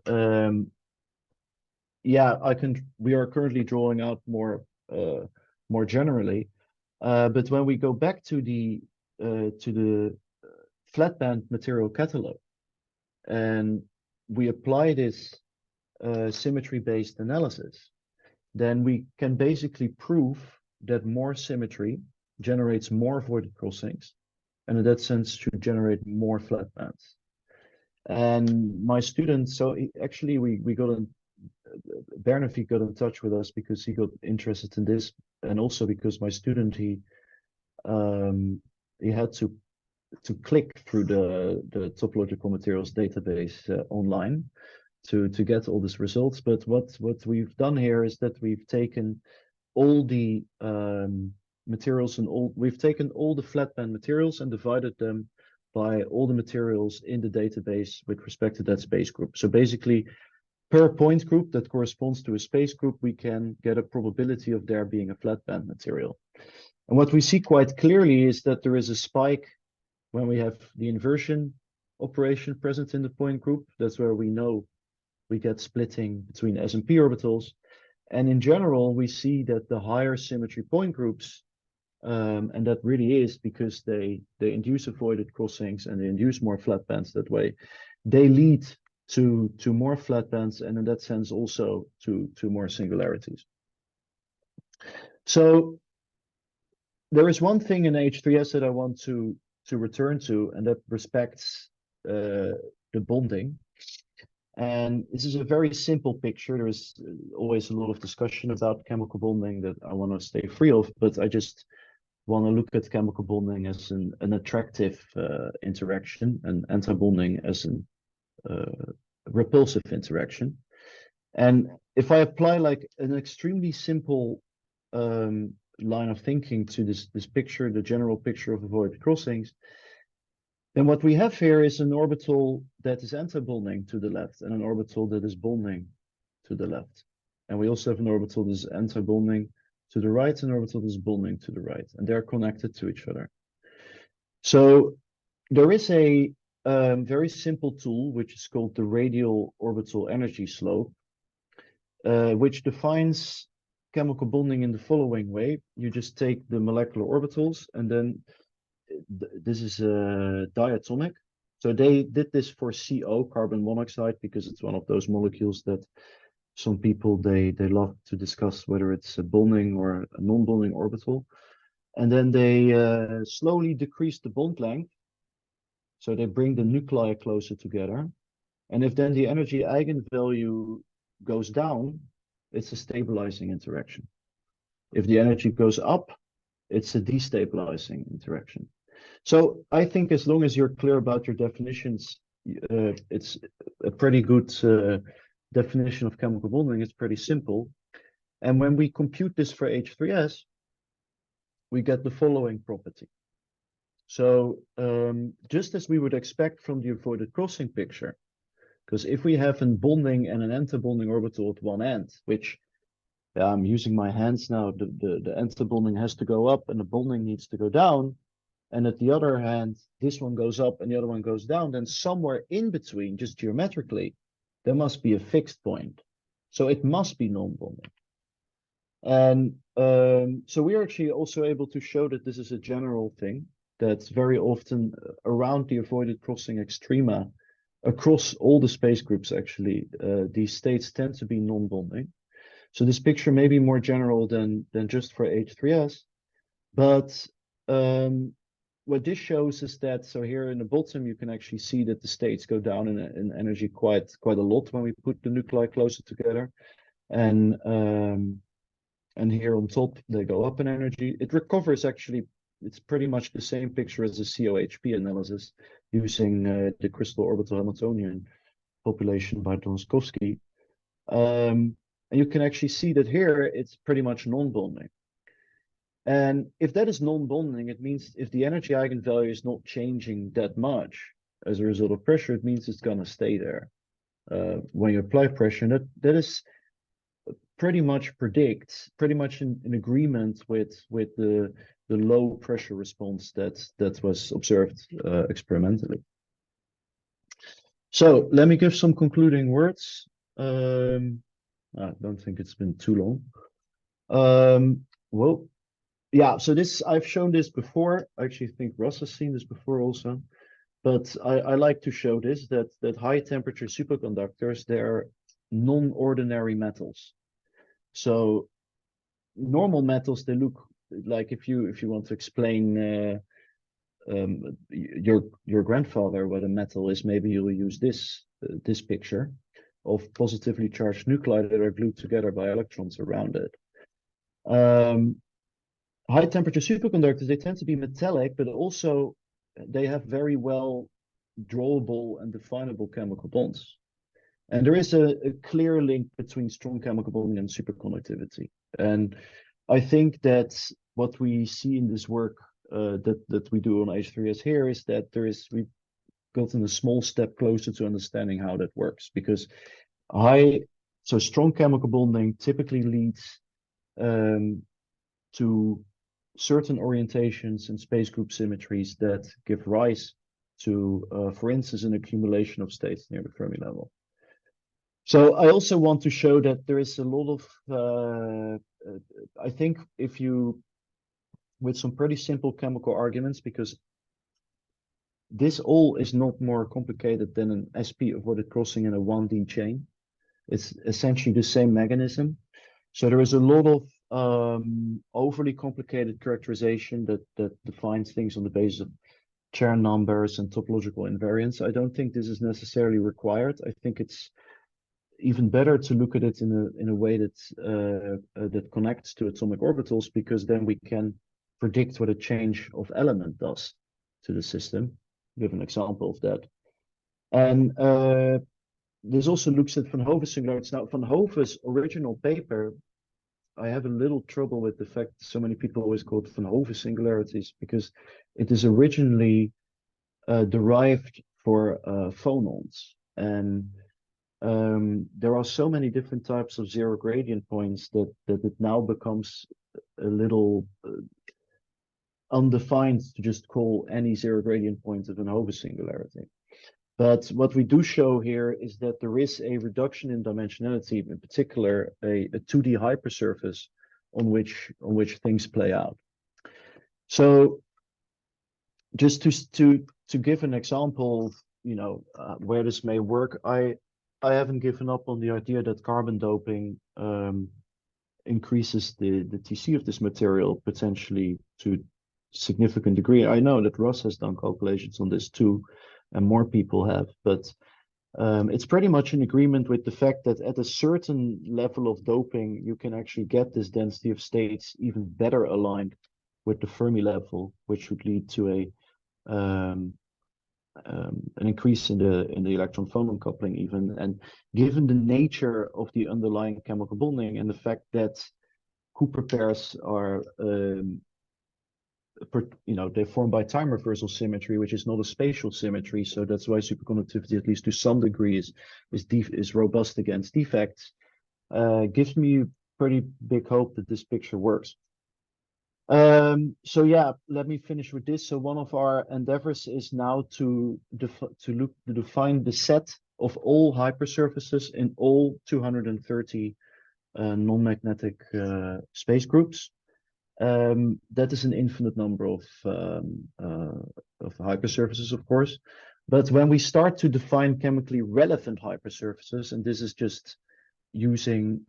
we are currently drawing out more generally. But when we go back to the flatband material catalog, and we apply this symmetry-based analysis, then we can basically prove that more symmetry generates more voided crossings, and in that sense should generate more flatbands. And my student, Bernavik got in touch with us because he got interested in this, and also because my student, he had to click through the topological materials database online to get all these results. But what we've done here is that we've taken all the materials we've taken all the flatband materials and divided them by all the materials in the database with respect to that space group. So basically, per point group that corresponds to a space group, we can get a probability of there being a flatband material. And what we see quite clearly is that there is a spike when we have the inversion operation present in the point group. That's where we know we get splitting between S&P orbitals. And in general, we see that the higher symmetry point groups, and that really is because they induce avoided crossings and they induce more flatbands that way, they lead to more flatbands, and in that sense also to more singularities. So there is one thing in H3S that I want to return to, and that respects the bonding. And this is a very simple picture. There is always a lot of discussion about chemical bonding that I want to stay free of, but I just want to look at chemical bonding as an attractive interaction, and anti-bonding as an repulsive interaction. And if I apply like an extremely simple line of thinking to this picture, the general picture of avoided crossings, then what we have here is an orbital that is anti-bonding to the left and an orbital that is bonding to the left. And we also have an orbital that is anti-bonding to the right and an orbital that is bonding to the right, and they're connected to each other. So there is a very simple tool which is called the radial orbital energy slope, which defines chemical bonding in the following way. You just take the molecular orbitals, and then this is diatomic. So they did this for CO, carbon monoxide, because it's one of those molecules that some people, they love to discuss whether it's a bonding or a non-bonding orbital. And then they slowly decrease the bond length. So they bring the nuclei closer together. And if then the energy eigenvalue goes down, it's a stabilizing interaction. If the energy goes up, it's a destabilizing interaction. So I think as long as you're clear about your definitions, it's a pretty good definition of chemical bonding. It's pretty simple. And when we compute this for H3S, we get the following property. So just as we would expect from the avoided crossing picture, because if we have a bonding and an anti-bonding orbital at one end, which I'm using my hands now, the anti-bonding has to go up and the bonding needs to go down. And at the other hand, this one goes up and the other one goes down, then somewhere in between, just geometrically, there must be a fixed point. So it must be non-bonding. And so we are actually also able to show that this is a general thing that's very often around the avoided crossing extrema across all the space groups, actually. These states tend to be non-bonding. So this picture may be more general than just for H3S, but what this shows is that, so here in the bottom, you can actually see that the states go down in energy quite a lot when we put the nuclei closer together. And here on top, they go up in energy. It recovers actually, it's pretty much the same picture as a COHP analysis using the crystal orbital Hamiltonian population by Donskowski. And you can actually see that here, it's pretty much non-bonding. And if that is non-bonding, it means if the energy eigenvalue is not changing that much as a result of pressure, it means it's going to stay there when you apply pressure. And that is pretty much pretty much in agreement with the low pressure response that was observed experimentally. So let me give some concluding words. I don't think it's been too long. Well, yeah, so this, I've shown this before. I actually think Russ has seen this before also. But I like to show this, that high temperature superconductors, they're non-ordinary metals. So normal metals, they look like, if you want to explain your grandfather what a metal is, maybe you'll use this picture of positively charged nuclei that are glued together by electrons around it. High temperature superconductors, they tend to be metallic, but also they have very well drawable and definable chemical bonds. And there is a clear link between strong chemical bonding and superconductivity. And I think that what we see in this work that we do on H3S here is that we've gotten a small step closer to understanding how that works, because strong chemical bonding typically leads to certain orientations and space group symmetries that give rise to, for instance, an accumulation of states near the Fermi level. So I also want to show that there is a lot of, I think if you, with some pretty simple chemical arguments, because this all is not more complicated than an SP avoided crossing in a 1D chain. It's essentially the same mechanism. So there is a lot of overly complicated characterization that defines things on the basis of chair numbers and topological invariance. I don't think this is necessarily required. I think it's even better to look at it in a way that connects to atomic orbitals, because then we can predict what a change of element does to the system. Give an example of that. And this also looks at Van Hove's singularities. Now, Van Hove's original paper, I have a little trouble with the fact so many people always call it Van Hove singularities, because it is originally derived for phonons. And there are so many different types of zero gradient points that it now becomes a little undefined to just call any zero gradient point a Van Hove singularity. But what we do show here is that there is a reduction in dimensionality, in particular a 2D hypersurface on which things play out. So just to give an example of where this may work, I haven't given up on the idea that carbon doping increases the TC of this material potentially to significant degree. I know that Russ has done calculations on this too, and more people have, but it's pretty much in agreement with the fact that at a certain level of doping, you can actually get this density of states even better aligned with the Fermi level, which would lead to an increase in the electron phonon coupling even. And given the nature of the underlying chemical bonding and the fact that Cooper pairs are they're formed by time reversal symmetry, which is not a spatial symmetry. So that's why superconductivity, at least to some degree, is robust against defects. Gives me pretty big hope that this picture works. So yeah, let me finish with this. So one of our endeavors is now to define the set of all hypersurfaces in all 230 non-magnetic space groups. That is an infinite number of hypersurfaces, of course. But when we start to define chemically relevant hypersurfaces, and this is just using,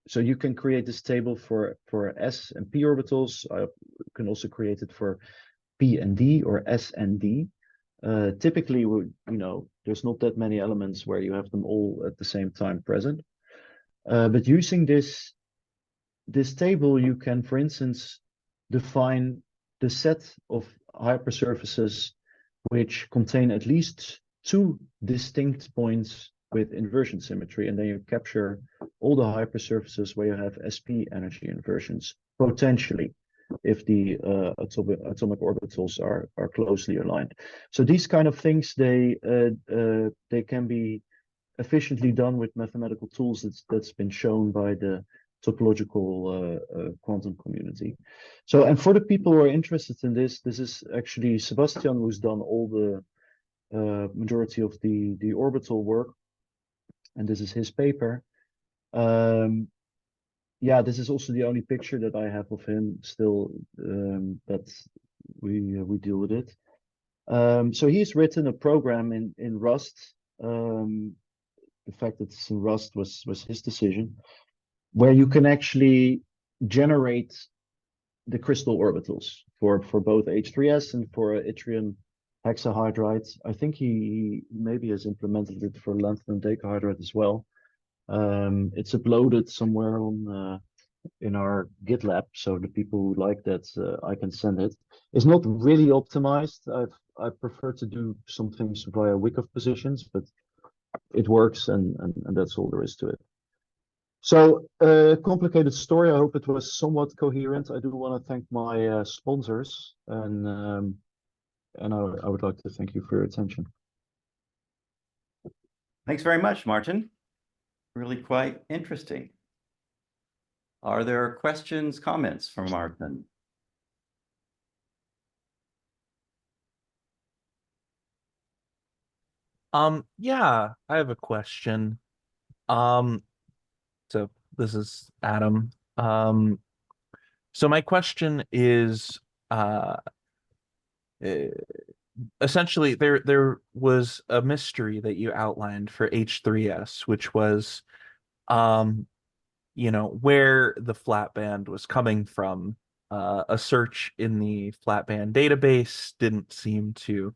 so you can create this table for s and p orbitals. I can also create it for p and d, or s and d. Typically, there's not that many elements where you have them all at the same time present. But using this table, you can, for instance, define the set of hypersurfaces which contain at least two distinct points with inversion symmetry, and then you capture all the hypersurfaces where you have sp energy inversions, potentially, if the atomic orbitals are closely aligned. So these kind of things, they can be efficiently done with mathematical tools. That's been shown by the topological quantum community. So, and for the people who are interested in this is actually Sebastian, who's done all the majority of the orbital work, and this is his paper. Yeah, this is also the only picture that I have of him still, that we deal with it. So he's written a program in Rust. The fact that it's in Rust was his decision, where you can actually generate the crystal orbitals for both H3s and for yttrium hexahydride. I think he maybe has implemented it for lanthanum decahydride as well. It's uploaded somewhere on in our GitLab, so the people who like that, I can send it. It's not really optimized. I prefer to do some things via Wyckoff positions, but it works, and that's all there is to it. So, complicated story. I hope it was somewhat coherent. I do want to thank my sponsors, and I would like to thank you for your attention. Thanks very much, Maarten. Really quite interesting. Are there questions, comments from Maarten? Yeah, I have a question. So this is Adam. So my question is, essentially there was a mystery that you outlined for H3s, which was, where the flat band was coming from. A search in the flat band database didn't seem to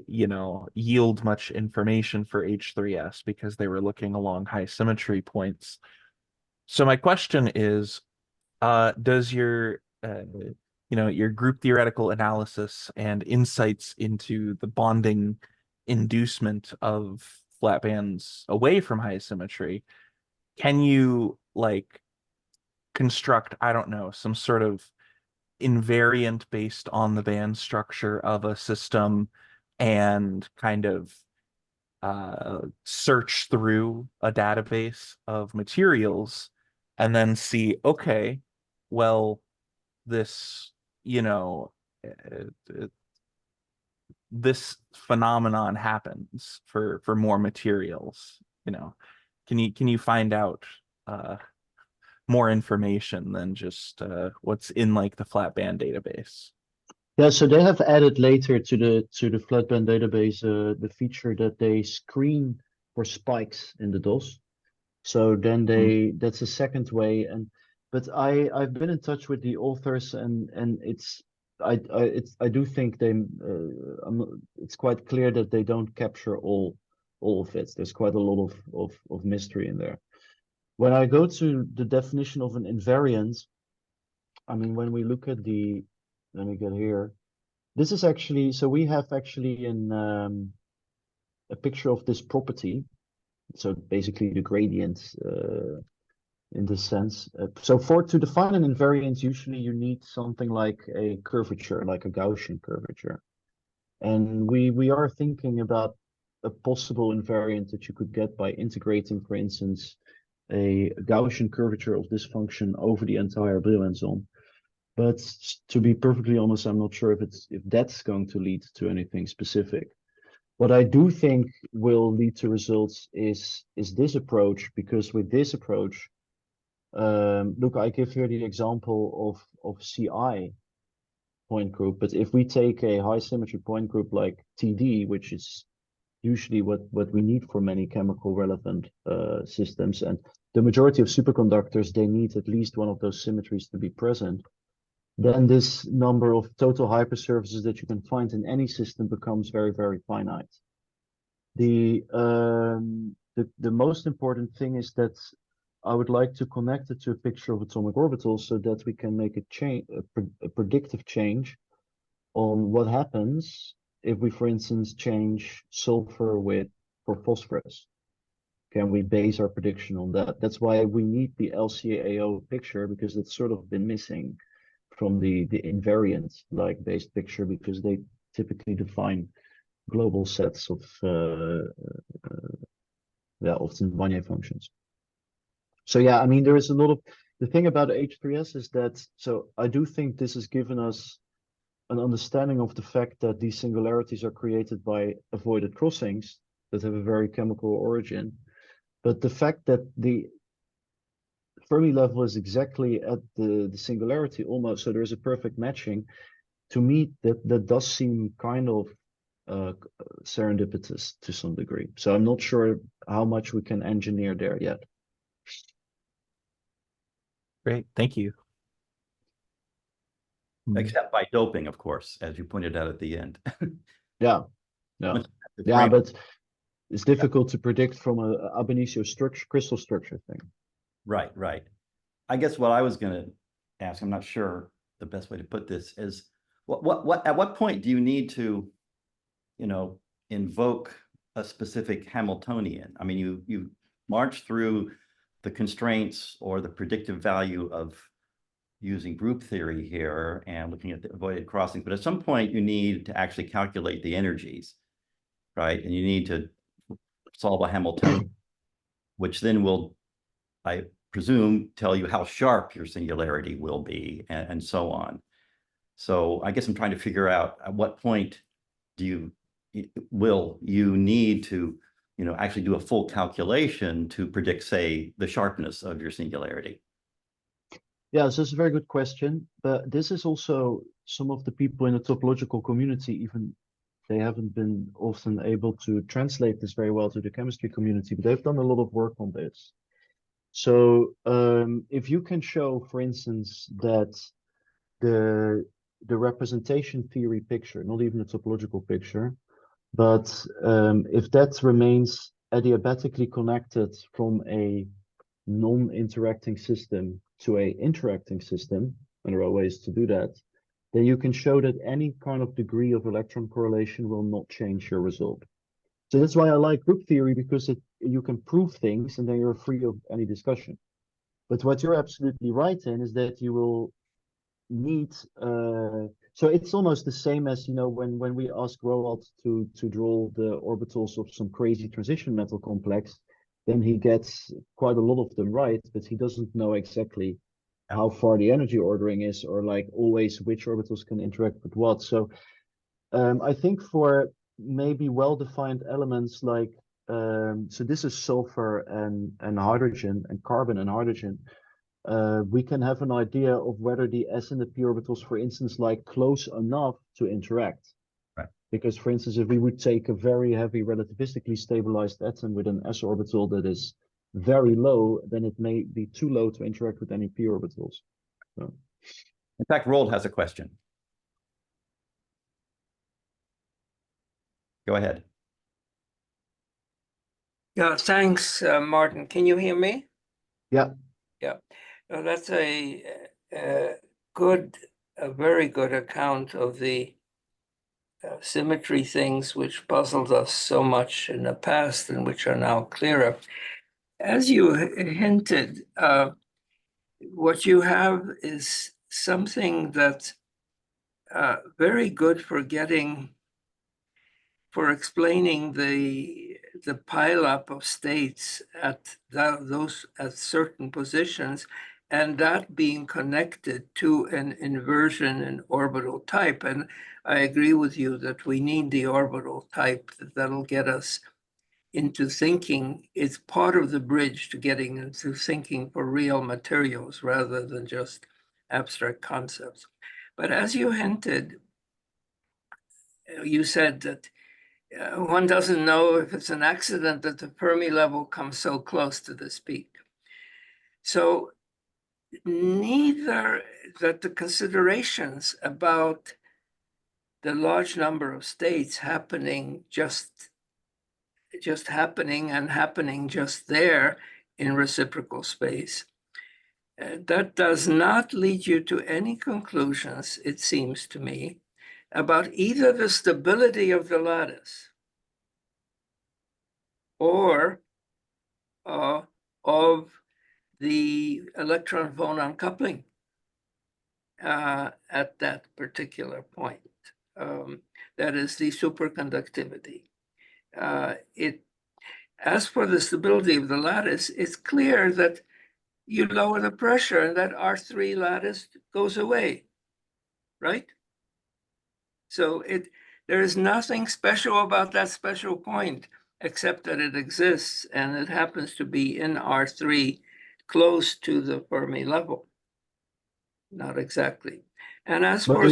yield much information for H3s because they were looking along high symmetry points. So my question is, does your your group theoretical analysis and insights into the bonding inducement of flat bands away from high symmetry, can you construct, I don't know, some sort of invariant based on the band structure of a system and kind of search through a database of materials and then see, okay, well, this, this phenomenon happens for more materials, can you find out more information than just what's in the flat band database? Yeah, so they have added later to the flatband database the feature that they screen for spikes in the DOS. So then that's a second way. But I've been in touch with the authors, and I do think it's quite clear that they don't capture all of it. There's quite a lot of mystery in there. When I go to the definition of an invariant, I mean, when we look at let me get here. This is actually, so we have actually a picture of this property. So basically the gradient in this sense. So to define an invariant, usually you need something like a curvature, like a Gaussian curvature. And we are thinking about a possible invariant that you could get by integrating, for instance, a Gaussian curvature of this function over the entire Brillouin zone. But to be perfectly honest, I'm not sure if that's going to lead to anything specific. What I do think will lead to results is this approach, because with this approach, look, I give here the example of CI point group, but if we take a high symmetry point group like TD, which is usually what we need for many chemical relevant systems, and the majority of superconductors, they need at least one of those symmetries to be present, then this number of total hypersurfaces that you can find in any system becomes very, very finite. The most important thing is that I would like to connect it to a picture of atomic orbitals so that we can make a predictive change on what happens if we, for instance, change sulfur for phosphorus. Can we base our prediction on that? That's why we need the LCAO picture, because it's sort of been missing from the invariant like based picture, because they typically define global sets of often Wannier functions. So yeah, I mean, there is a lot of, the thing about H3S is that, so I do think this has given us an understanding of the fact that these singularities are created by avoided crossings that have a very chemical origin. But the fact that the Fermi level is exactly at the singularity almost, so there's a perfect matching, to me, that does seem kind of serendipitous to some degree. So I'm not sure how much we can engineer there yet. Great, thank you. Except by doping, of course, as you pointed out at the end. Yeah, no, yeah, but it's difficult to predict from a ab initio structure, crystal structure thing. Right, right. I guess what I was going to ask, I'm not sure the best way to put this is, at what point do you need to, invoke a specific Hamiltonian? I mean, you march through the constraints or the predictive value of using group theory here and looking at the avoided crossings, but at some point you need to actually calculate the energies, right? And you need to solve a Hamiltonian, which then will, I presume, tell you how sharp your singularity will be, and so on. So I guess I'm trying to figure out at what point will you need to, actually do a full calculation to predict, say, the sharpness of your singularity. Yeah, so it's a very good question, but this is also some of the people in the topological community, even they haven't been often able to translate this very well to the chemistry community, but they've done a lot of work on this. So if you can show, for instance, that the representation theory picture, not even a topological picture, but if that remains adiabatically connected from a non-interacting system to a interacting system, and there are ways to do that, then you can show that any kind of degree of electron correlation will not change your result. So that's why I like group theory, because you can prove things and then you're free of any discussion. But what you're absolutely right in is that you will need, so it's almost the same as, when we ask Roald to draw the orbitals of some crazy transition metal complex, then he gets quite a lot of them right, but he doesn't know exactly how far the energy ordering is, or like always which orbitals can interact with what. So I think for maybe well-defined elements like, so this is sulfur and hydrogen and carbon and hydrogen. We can have an idea of whether the s and the p orbitals, for instance, like close enough to interact. Right. Because, for instance, if we would take a very heavy relativistically stabilized atom with an s orbital that is very low, then it may be too low to interact with any p orbitals. So. In fact, Roald has a question. Go ahead. Yeah, thanks, Maarten. Can you hear me? Yeah. Yeah, that's a very good account of the symmetry things which puzzled us so much in the past and which are now clearer. As you hinted, what you have is something that's very good for explaining the pileup of states at certain positions, and that being connected to an inversion in orbital type. And I agree with you that we need the orbital type that'll get us into thinking. It's part of the bridge to getting into thinking for real materials rather than just abstract concepts. But as you hinted, you said that one doesn't know if it's an accident that the Fermi level comes so close to this peak. So neither that the considerations about the large number of states happening just happening and happening just there in reciprocal space, that does not lead you to any conclusions, it seems to me, about either the stability of the lattice or of the electron-phonon coupling at that particular point. That is the superconductivity. As for the stability of the lattice, it's clear that you lower the pressure and that R3 lattice goes away, right? So there is nothing special about that special point except that it exists and it happens to be in R3 close to the Fermi level. Not exactly. And as But for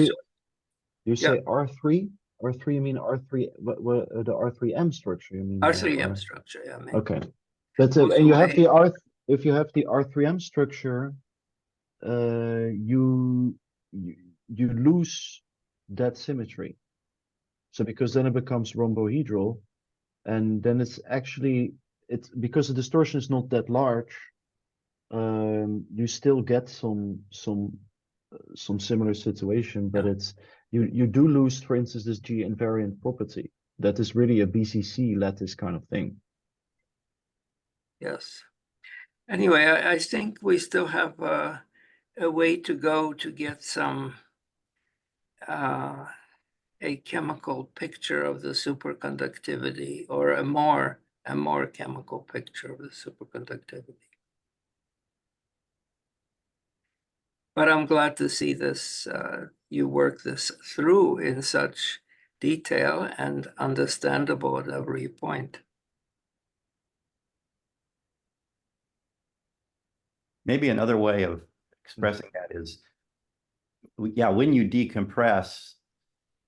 you say R3? R3, you mean R3, what the R3M structure, you mean? R3M structure, yeah. Okay. But Also and you have the if you have the R3M structure, you lose that symmetry. So because then it becomes rhombohedral, and then it's because the distortion is not that large, you still get some similar situation, but you do lose, for instance, this G invariant property. That is really a BCC lattice kind of thing. Yes. Anyway, I think we still have a way to go to get a chemical picture of the superconductivity, or a more chemical picture of the superconductivity. But I'm glad to see this, you work this through in such detail and understandable at every point. Maybe another way of expressing that is, yeah, when you decompress,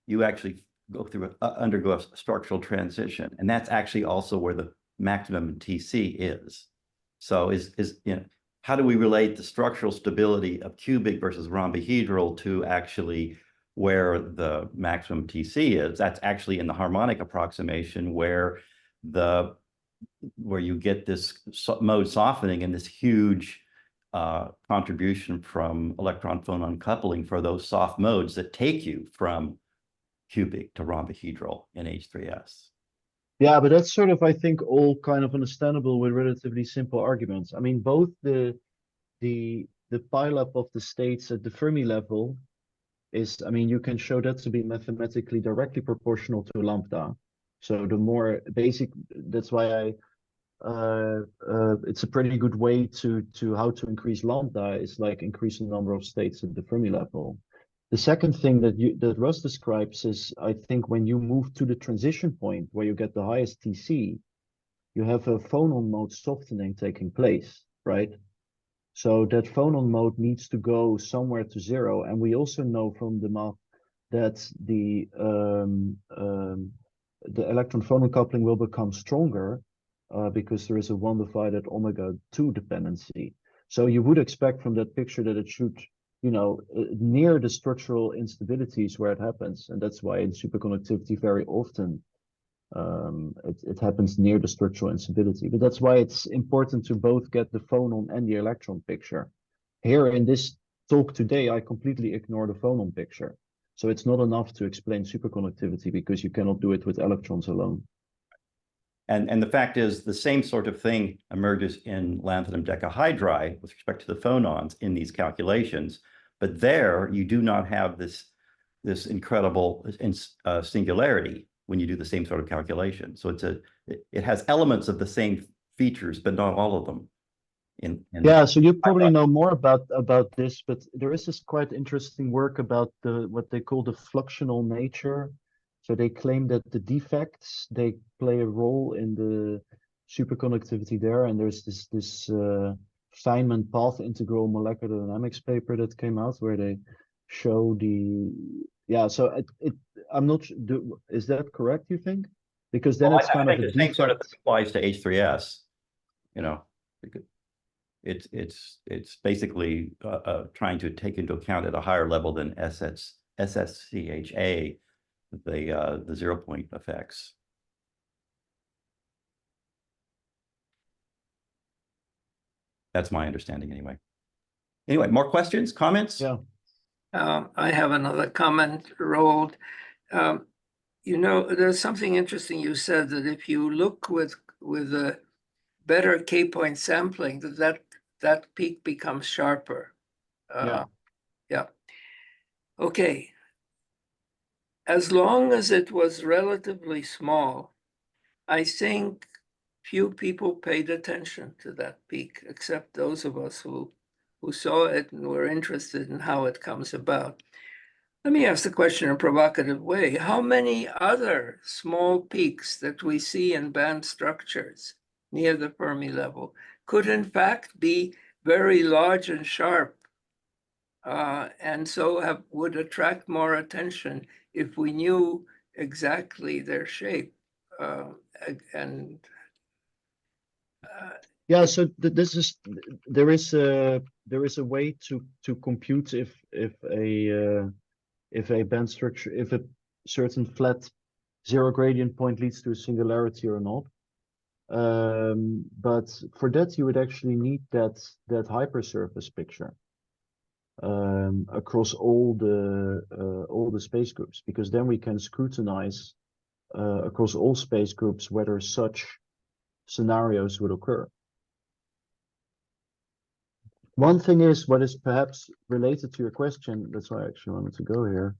you actually undergo a structural transition, and that's actually also where the maximum TC is. So how do we relate the structural stability of cubic versus rhombohedral to actually where the maximum TC is? That's actually in the harmonic approximation where you get this mode softening and this huge contribution from electron-phonon coupling for those soft modes that take you from cubic to rhombohedral in H3S. Yeah, but that's sort of, I think, all kind of understandable with relatively simple arguments. I mean, both the pileup of the states at the Fermi level is, I mean, you can show that to be mathematically directly proportional to lambda. So the more basic, that's why it's a pretty good way to how to increase lambda is like increase the number of states at the Fermi level. The second thing that Russ describes is, I think, when you move to the transition point where you get the highest TC, you have a phonon mode softening taking place, right? So that phonon mode needs to go somewhere to zero, and we also know from the math that the electron phonon coupling will become stronger because there is a 1 / omega-2 dependency. So you would expect from that picture that it should, near the structural instabilities where it happens, and that's why in superconductivity very often it happens near the structural instability. But that's why it's important to both get the phonon and the electron picture. Here in this talk today, I completely ignore the phonon picture. So it's not enough to explain superconductivity because you cannot do it with electrons alone. And the fact is, the same sort of thing emerges in lanthanum decahydride with respect to the phonons in these calculations. But there, you do not have this incredible singularity when you do the same sort of calculation. So it has elements of the same features, but not all of them. Yeah, so you probably know more about this, but there is this quite interesting work about what they call the fluxional nature. So they claim that the defects, they play a role in the superconductivity there, and there's this Feynman path integral molecular dynamics paper that came out where they show the so I'm not is that correct, you think? Because then it's kind of a the same sort of defect. applies to H3S, you know, because it's basically trying to take into account at a higher level than SSCHA the 0 point effects. That's my understanding anyway. Anyway, more questions, comments? Yeah. I have another comment, Roald. There's something interesting you said, that if you look with a better K-point sampling, that peak becomes sharper. Yeah. Yeah. Okay. As long as it was relatively small, I think few people paid attention to that peak, except those of us who saw it and were interested in how it comes about. Let me ask the question in a provocative way. How many other small peaks that we see in band structures near the Fermi level could in fact be very large and sharp, and so would attract more attention if we knew exactly their shape? Yeah, so there is a way to compute if a band structure, if a certain flat zero gradient point leads to a singularity or not. But for that you would actually need that hypersurface picture across all the space groups, because then we can scrutinize across all space groups whether such scenarios would occur. One thing is, what is perhaps related to your question, that's why I actually wanted to go here.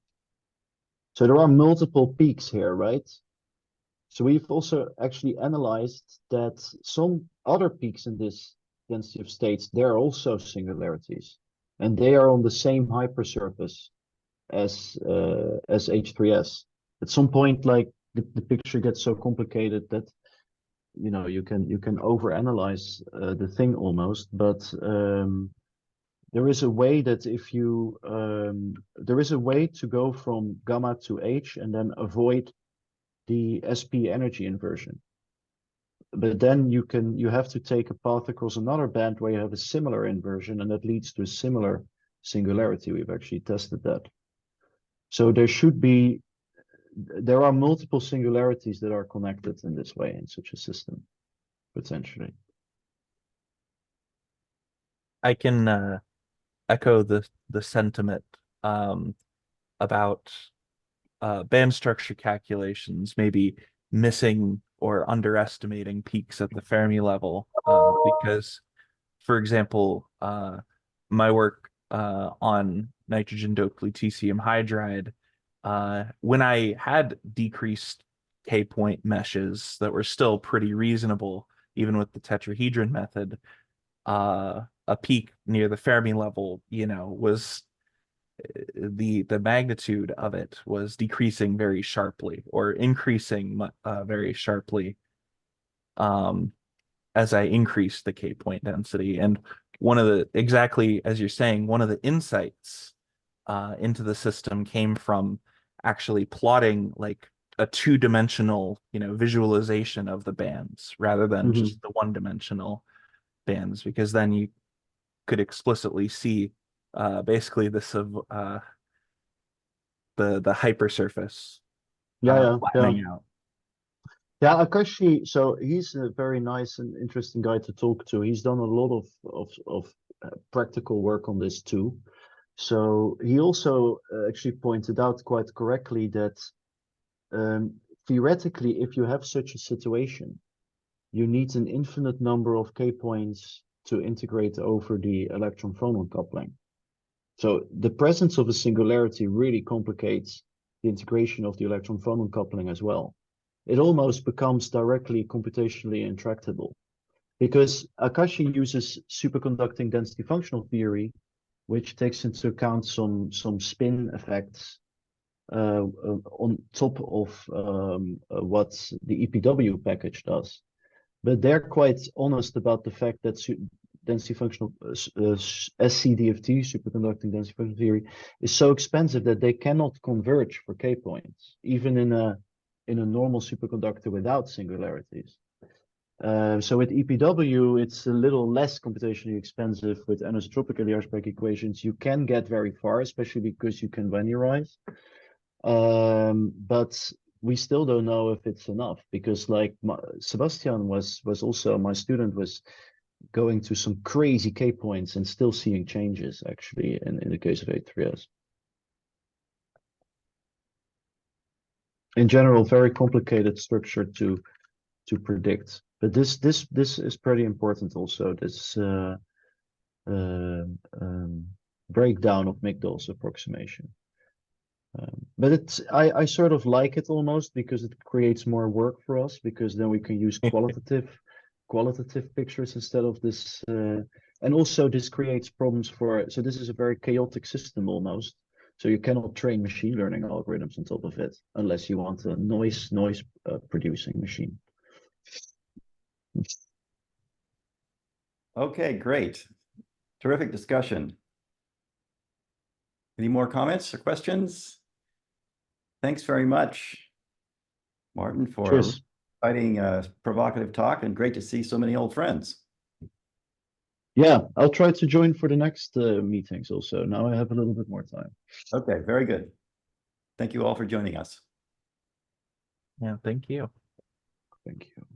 So there are multiple peaks here, right? So we've also actually analyzed that some other peaks in this density of states, they're also singularities, and they are on the same hypersurface as H3S. At some point, like the picture gets so complicated that you can overanalyze the thing almost, but there is a way that if you there is a way to go from gamma to H and then avoid the SP energy inversion. But then you have to take a path across another band where you have a similar inversion, and that leads to a similar singularity. We've actually tested that. So there are multiple singularities that are connected in this way in such a system, potentially. I can echo the sentiment about band structure calculations maybe missing or underestimating peaks at the Fermi level, because, for example, my work on nitrogen doped lutetium hydride, when I had decreased K-point meshes that were still pretty reasonable, even with the tetrahedron method, a peak near the Fermi level, was the magnitude of it was decreasing very sharply or increasing very sharply as I increased the K-point density. And exactly as you're saying, one of the insights into the system came from actually plotting like a two-dimensional, visualization of the bands rather than just the one-dimensional bands, because then you could explicitly see basically this of the hypersurface flattening out. Yeah, Akashi, so he's a very nice and interesting guy to talk to. He's done a lot of practical work on this too. So he also actually pointed out quite correctly that theoretically, if you have such a situation, you need an infinite number of K points to integrate over the electron phonon coupling. So the presence of a singularity really complicates the integration of the electron phonon coupling as well. It almost becomes directly computationally intractable. because Akashi uses superconducting density functional theory, which takes into account some spin effects on top of what the EPW package does. But they're quite honest about the fact that density functional SCDFT, superconducting density functional theory, is so expensive that they cannot converge for K points, even in a normal superconductor without singularities. So with EPW, it's a little less computationally expensive. With anisotropically Riersberg equations, you can get very far, especially because you can linearize. But we still don't know if it's enough, because like Sebastian was also, my student was going to some crazy K points and still seeing changes actually in the case of H3S. In general, very complicated structure to predict, but this is pretty important also, this breakdown of Migdal's approximation. But it's I sort of like it almost, because it creates more work for us, because then we can use qualitative pictures instead of this, and also this creates problems for, so this is a very chaotic system almost, so you cannot train machine learning algorithms on top of it unless you want a noise producing machine. Okay, great. Terrific discussion. Any more comments or questions? Thanks very much, Maarten, for Cheers. exciting, provocative talk, and great to see so many old friends. Yeah, I'll try to join for the next meetings also. Now I have a little bit more time. Okay, very good. Thank you all for joining us. Yeah, thank you. Thank you.